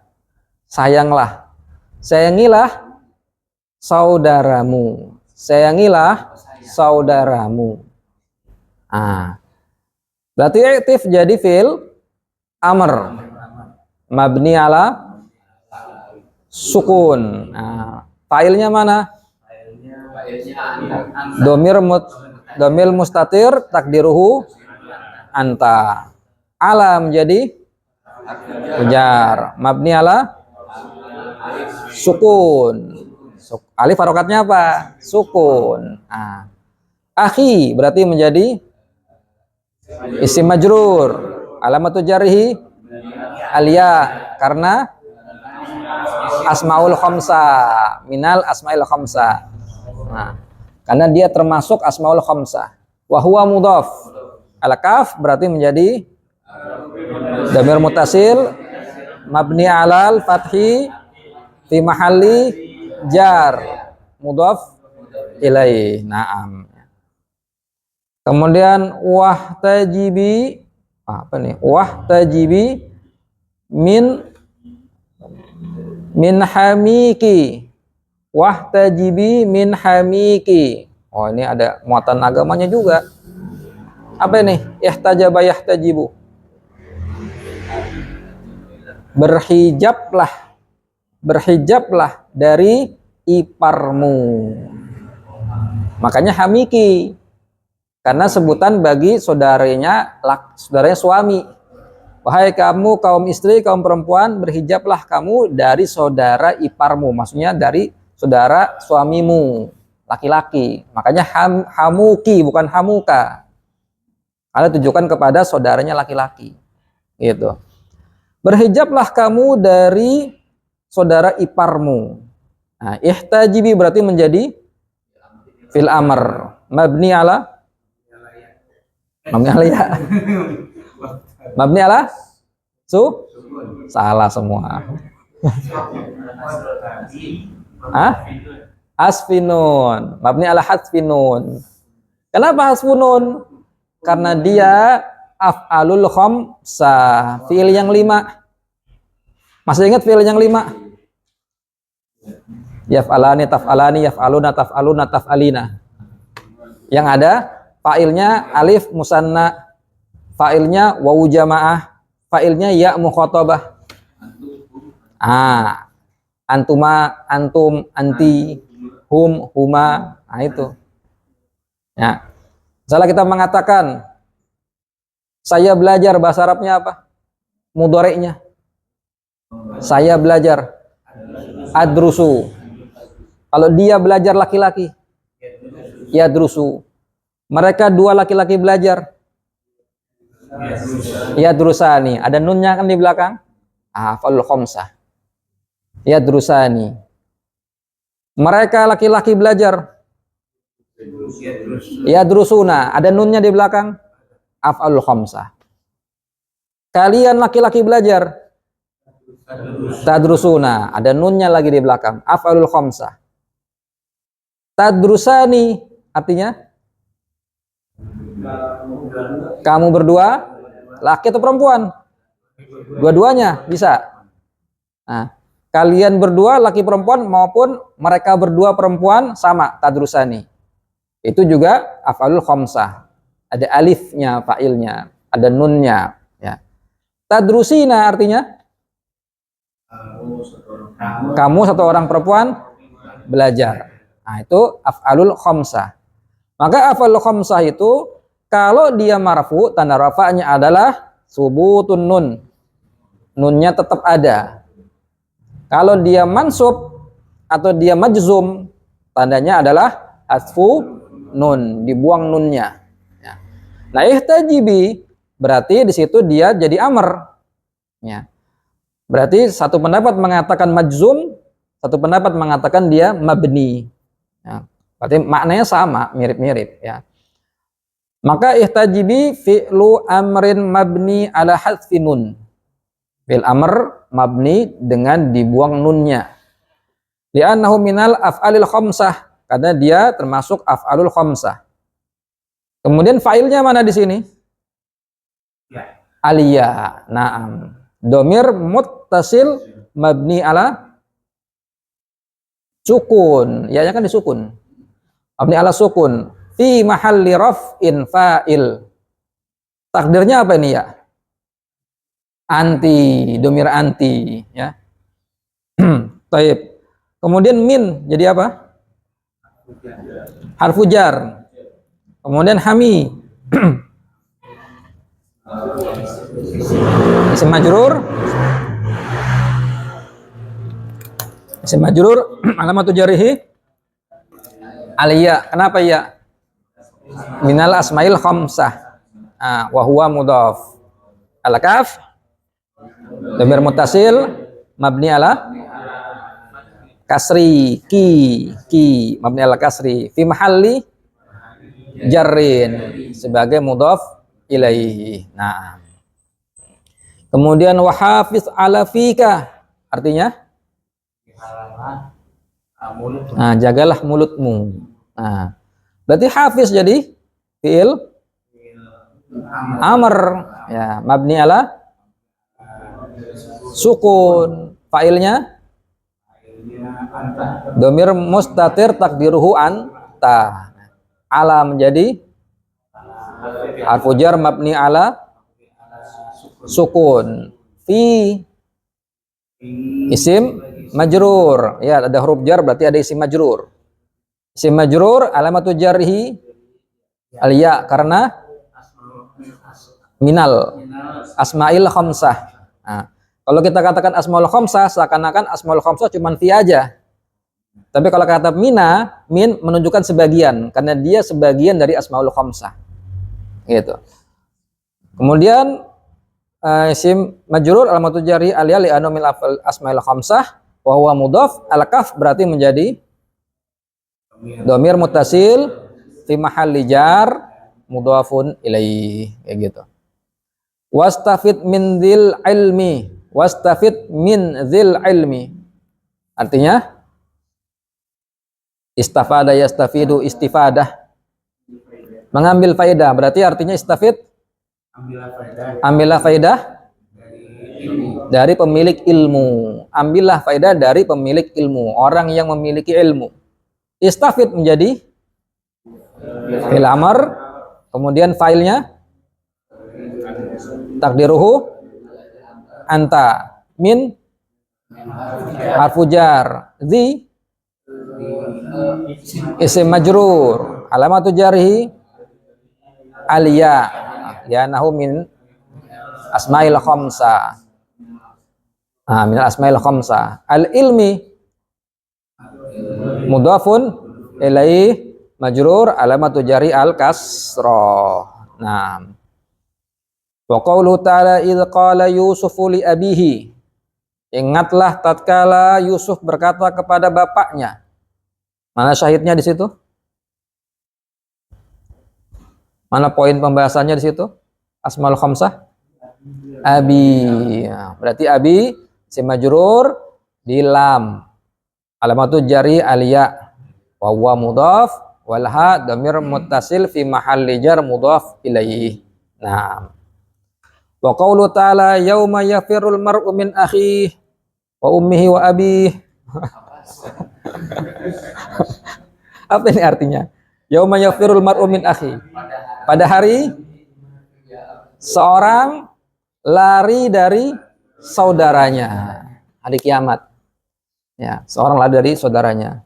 Sayanglah. Sayangilah saudaramu. Sayangilah saudaramu. Berarti i'tif jadi fi'il amr. Mabni ala sukun. Failnya mana? Domir mustatir takdiruhu anta. Alam jadi ujar. Mabni ala sukun. Alif harokatnya apa? Sukun. Akhi berarti menjadi isim majrur. Alamatu jarhi alya karena asmaul khamsa, minal asmaul khamsa. Karena dia termasuk asmaul khamsa. Wa huwa mudhaf. Al-kaf berarti menjadi dhamir muttasil mabni alal fathi fi mahalli jar mudhaf ilaih. Naam. Kemudian wahtajibi wahtajibi min hamiki. Wahtajibi min hamiki. Oh, ini ada muatan agamanya juga. Apa ini? Ihtajaba yahtajibu. Berhijablah dari iparmu. Makanya hamiki. Karena sebutan bagi saudaranya suami. Wahai kamu kaum istri, kaum perempuan, berhijablah kamu dari saudara iparmu. Maksudnya dari saudara suamimu, laki-laki. Makanya hamuki bukan hamuka. Karena tujukan kepada saudaranya laki-laki. Gitu. Berhijablah kamu dari saudara iparmu. Ihtajibi berarti menjadi fil amr. Mabni ala ya. Mabni ala salah semua. Hasfinun. Mabni ala hasfinun. Kenapa hasfunun? Karena dia af'alul khamsah, fi'il yang 5. Masih ingat fi'il yang 5? Yaf'alani, taf'alani, yaf'aluna, taf'aluna, taf'alina. Yang ada fa'ilnya alif musanna, fa'ilnya wawu jamaah, fa'ilnya ya mukhatabah. Antuma, antum, anti, hum, huma. Itu. Ya. Misalnya kita mengatakan saya belajar, bahasa Arabnya apa? Mudhari'nya. Saya belajar. Adrusu. Kalau dia belajar laki-laki, yadrusu. Mereka dua laki-laki belajar, yadrusani. Ada nunnya kan di belakang? Fa'ul khamsah. Yadrusani. Mereka laki-laki belajar, Yadrusuna, ada nunnya di belakang. Af'alul khamsah. Kalian laki-laki belajar. Tadrusuna, ada nunnya lagi di belakang. Af'alul khamsah. Tadrusani, artinya kamu berdua, laki atau perempuan? Dua-duanya bisa. Nah, kalian berdua laki perempuan maupun mereka berdua perempuan sama tadrusani. Itu juga af'alul khamsah. Ada alifnya, fa'ilnya, ada nunnya, ya. Tadrusina artinya kamu satu orang perempuan belajar. Nah, itu af'alul khamsah. Maka af'alul khamsah itu kalau dia marfu, tanda rafa'nya adalah subutun nun. Nunnya tetap ada. Kalau dia mansub atau dia majzum, tandanya adalah asfu nun, dibuang nunnya. Ya. Nah, ihtajibi berarti di situ dia jadi amr. Ya. Berarti satu pendapat mengatakan majzum, satu pendapat mengatakan dia mabni. Ya. Berarti maknanya sama, mirip-mirip. Ya. Maka ihtajibi fi'lu amrin mabni ala hadfi nun. Fi'l amr mabni dengan dibuang nunnya. Li'annahu minal af'alil khamsah, karena dia termasuk af'alul khamsah. Kemudian fa'ilnya mana di sini?
Ya.
Aliyah. Naam. Domir muttasil mabni ala sukun. Ya kan disukun. Mabni ala sukun. Fi mahalli raf'in fa'il. Takdirnya apa ini ya? Anti, domir anti, ya. Taib. Kemudian min jadi apa? Harfu jar. Kemudian hami. Isim majrur. Isim majrur alamatu jarihi aliyah. Kenapa ya? Minal asmail khamsah. Wa huwa mudhaf. Al-kaf dhamir muttasil mabni ala kasri, ki mabni ala kasri fi mahalli jarrin sebagai mudhaf ilaihi. Nah, kemudian wa hafiz ala fika artinya jagalah mulutmu. Nah, berarti hafiz jadi fi'il amr, ya, mabni ala sukun, fa'ilnya domir mustatir takdiruhu anta. Ala menjadi harfu jar mabni ala sukun. Fi isim majrur, ya, ada huruf jar berarti ada isim majrur. Isim majrur alamatu jarhi alya karena minal asmail khamsah. Nah, kalau kita katakan asmaul khamsah seakan-akan asmaul khamsah cuma fi aja. Tapi kalau kata min menunjukkan sebagian karena dia sebagian dari asmaul khamsah. Gitu. Kemudian isim majrur alamatu jarhi alya li anna min asmail khamsah wa huwa mudhaf al-kaf berarti menjadi dhamir muttasil fi mahalli jar mudhafun ilaihi, kayak gitu. Wastafid min dzil ilmi, wastafid min dzil ilmi artinya istafada yastafidu istifadah, mengambil faedah, berarti artinya istafid ambillah faedah dari pemilik ilmu, ambillah faedah dari pemilik ilmu, orang yang memiliki ilmu. Istafid menjadi fi'il amr, kemudian failnya takdiruhu anta, min harfu jar, dzi isim majrur alamatu jarhi alya li'annahu min asmail khamsah. Min asmail khamsah. Al ilmi mudhafun ilaihi majrur alamatu jarhi al kasra. Nah, wa qauluhu ta'ala idz qala yusufu li abihi, ingatlah tatkala Yusuf berkata kepada bapaknya. Mana syahidnya di situ? Mana poin pembahasannya di situ? Asmaul khamsah. Abi. Ya, berarti abi isim majrur di lam. Alamatu jari aliyah. Wa huwa mudhaf wal ha dhamir muttasil fi mahalli jar mudhaf ilaihi. Nah. Wa qaulu ta'ala yauma yafirul mar'u min akhihi wa ummihi wa abihi. Apa ini artinya? Yauma yafirul mar'u min akhihi. Pada hari seorang lari dari saudaranya. Hari kiamat. Ya, seorang lari dari saudaranya.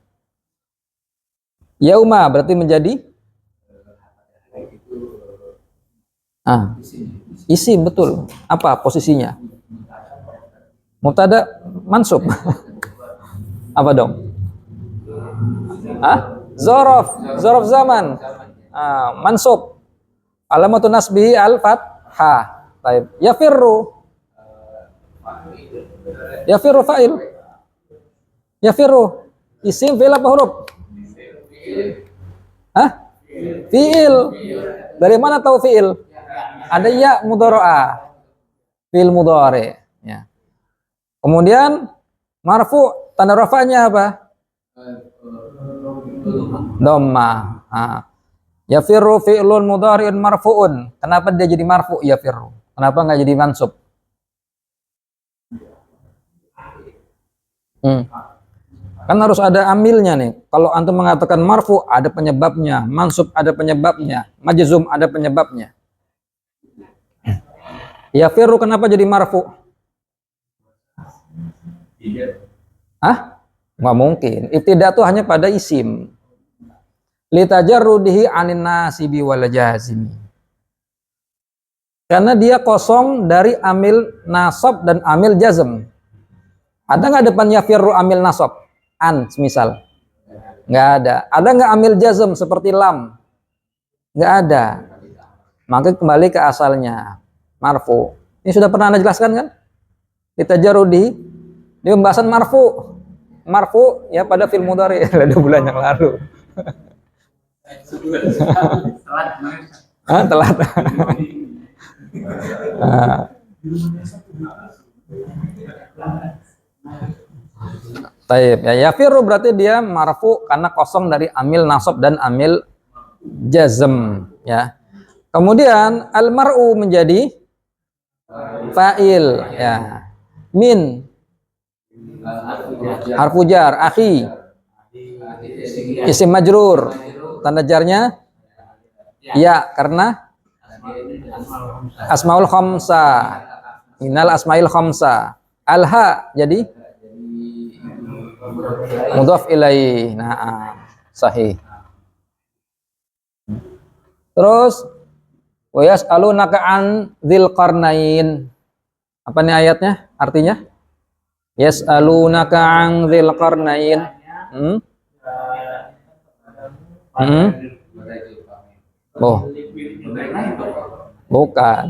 Yauma berarti menjadi isim, betul. Apa posisinya? Mubtada mansub. Apa dong? Zorof zaman. Mansub. Alamatun nasbihi al-fathah. Taib. Yafirru fa'il. Yafirru isim fi'il apa huruf? Fi'il. Dari mana tahu fi'il? Ada ya mudhari'ah. Fi'il mudhari'. Ya. Kemudian marfu, tanda rafa'nya apa? Dhamma. Yafirru fi'lun mudhari'un marfu'un. Kenapa dia jadi marfu' yafirru? Kenapa nggak jadi mansub? Kan harus ada amilnya nih. Kalau antum mengatakan marfu ada penyebabnya, mansub ada penyebabnya, majzum ada penyebabnya. Yafirru kenapa jadi marfu? Nggak mungkin. Ibtida itu hanya pada isim. Litajarrudihi anin nasibi wal jazimi. Karena dia kosong dari amil nasab dan amil jazm. Ada nggak depan yafirru amil nasab? An, misal. Nggak ada. Ada nggak amil jazm seperti lam? Nggak ada. Maka kembali ke asalnya. Marfu. Ini sudah pernah Anda jelaskan kan? Litajarrudihi. Di pembahasan marfu. Marfu ya pada fi'il mudhari 2 bulan yang lalu. Telat. Taib ya, yafirru berarti dia marfu karena kosong dari amil nasab dan amil jazm ya. Kemudian al mar'u menjadi fa'il ya. Min harfu jar, akhi isim majrur, tanda jarnya ya karena asmaul khamsah, minal asmail khamsah. Alha jadi mudhaf ilaih. Nah, sahih. Terus wa yas'alunaka an dzil qarnain. Apa nih ayatnya? Artinya? Yas'alunaka an dzil qarnain. Oh. Bukan.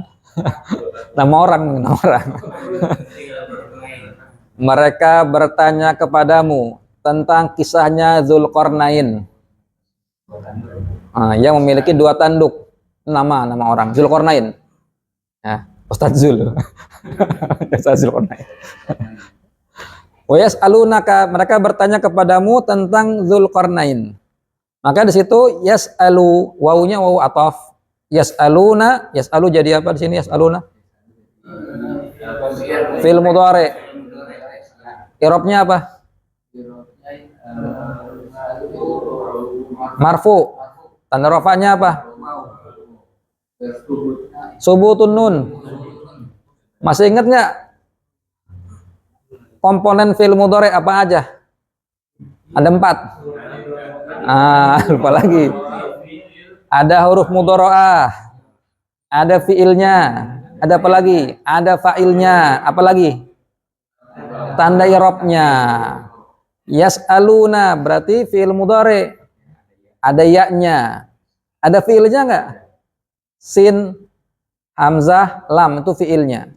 Nama orang. Mereka bertanya kepadamu tentang kisahnya Dzulqarnain. Yang memiliki 2 tanduk. Nama orang Dzulqarnain. Ya, Ustaz Zul. Ustaz Dzulqarnain. Wa yas'alunaka, mereka bertanya kepadamu tentang Dzulqarnain. Maka di situ yas'alu, wawunya wawu ataf. Yas'aluna, yas'alu jadi apa di sini yas'aluna? Fi'il mudhari'. I'rabnya apa? Marfu. Tanda rafa'nya apa? Subutun nun. Masih ingat nggak? Komponen fi'il mudhari' apa aja? Ada 4. Lupa lagi. Ada huruf mudhara'ah. Ada fi'ilnya. Ada apa lagi? Ada fa'ilnya. Apa lagi? Tanda i'rabnya. Yas'aluna berarti fi'il mudhari'. Ada ya-nya. Ada fi'ilnya enggak? Sin, hamzah, lam itu fi'ilnya.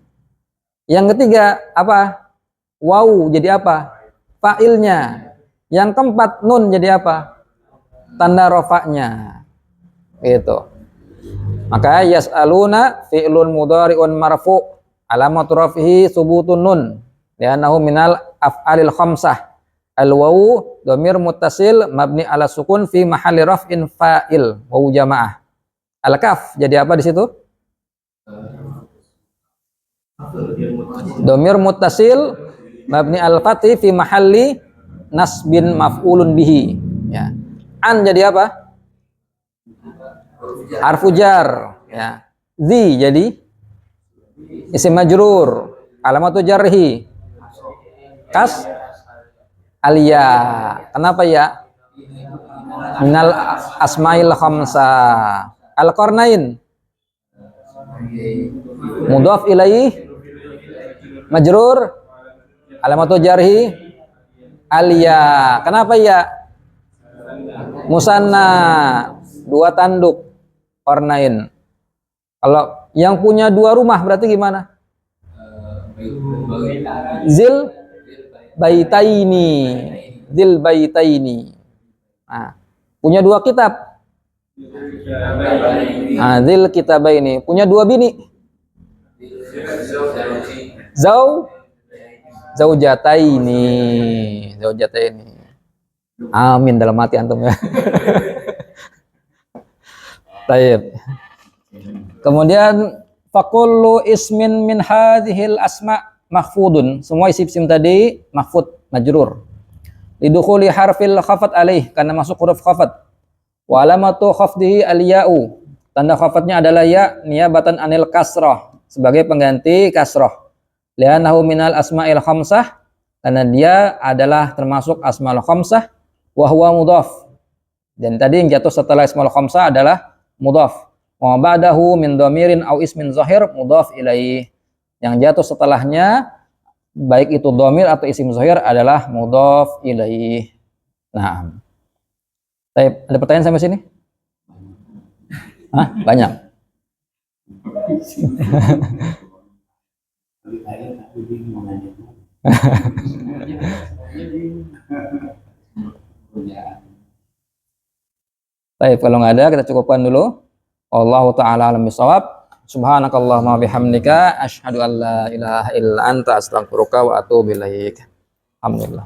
Yang ketiga apa? Waw jadi apa? Fa'ilnya. Yang keempat nun jadi apa? Tanda rofaknya. Gitu. Maka yas'aluna fi'lun mudhari'un marfu' alamatu raf'ihi subutun nun li'annahu minal af'alil khamsah. Al-wawu dhamir muttasil mabni ala sukun fi mahalli raf'in fa'il wawu jamaah. Al-kaf jadi apa di situ? Dhamir muttasil mabni al-fathi fi mahalli nasbin maf'ulun bihi. Ya. An jadi apa? Harfu jar, ya. Zi jadi isim majrur, alamatu jarhi kas alia. Kenapa ya? Minal asmail khamsa. Al-qarnain mudhaf ilaih majrur, alamatu jarhi alia. Kenapa ya? Musanna, dua tanduk. Qarnain. Kalau yang punya dua rumah berarti gimana? Zil baitaini. Zil baitaini. Nah, punya dua kitab. Nah, zil kitabaini. Punya dua bini. Zaujataini. Zaujataini. Amin dalam hati antum ya. Taib. Kemudian faqullu ismin min hadhil asma mahfudun. Semua isim-isim tadi mahfud, majrur. Lidukhuli harfil khafat alaih, karena masuk huruf khafat. Wa alamatu khafdihi al-ya'u. Tanda khafatnya adalah ya niyabatan anil kasrah, sebagai pengganti kasrah. Li'annahu minal asma'il khamsah, karena dia adalah termasuk asmaul khamsah wa huwa mudhaf. Dan tadi yang jatuh setelah asmaul khamsah adalah mudhaf. Wa ba'dahu min dhamirin au ismin zahir mudhaf ilaih. Yang jatuh setelahnya baik itu dhamir atau isim zahir adalah mudhaf ilaih. Nah. Baik, ada pertanyaan sampai sini? Hah? Banyak. Baik, kalau nggak ada kita cukupkan dulu. Allahu ta'ala alam bisawab. Subhanakallahumma bihamdika asyhadu an la ilaha illa anta astaghfiruka wa atubu ilaik. Alhamdulillah.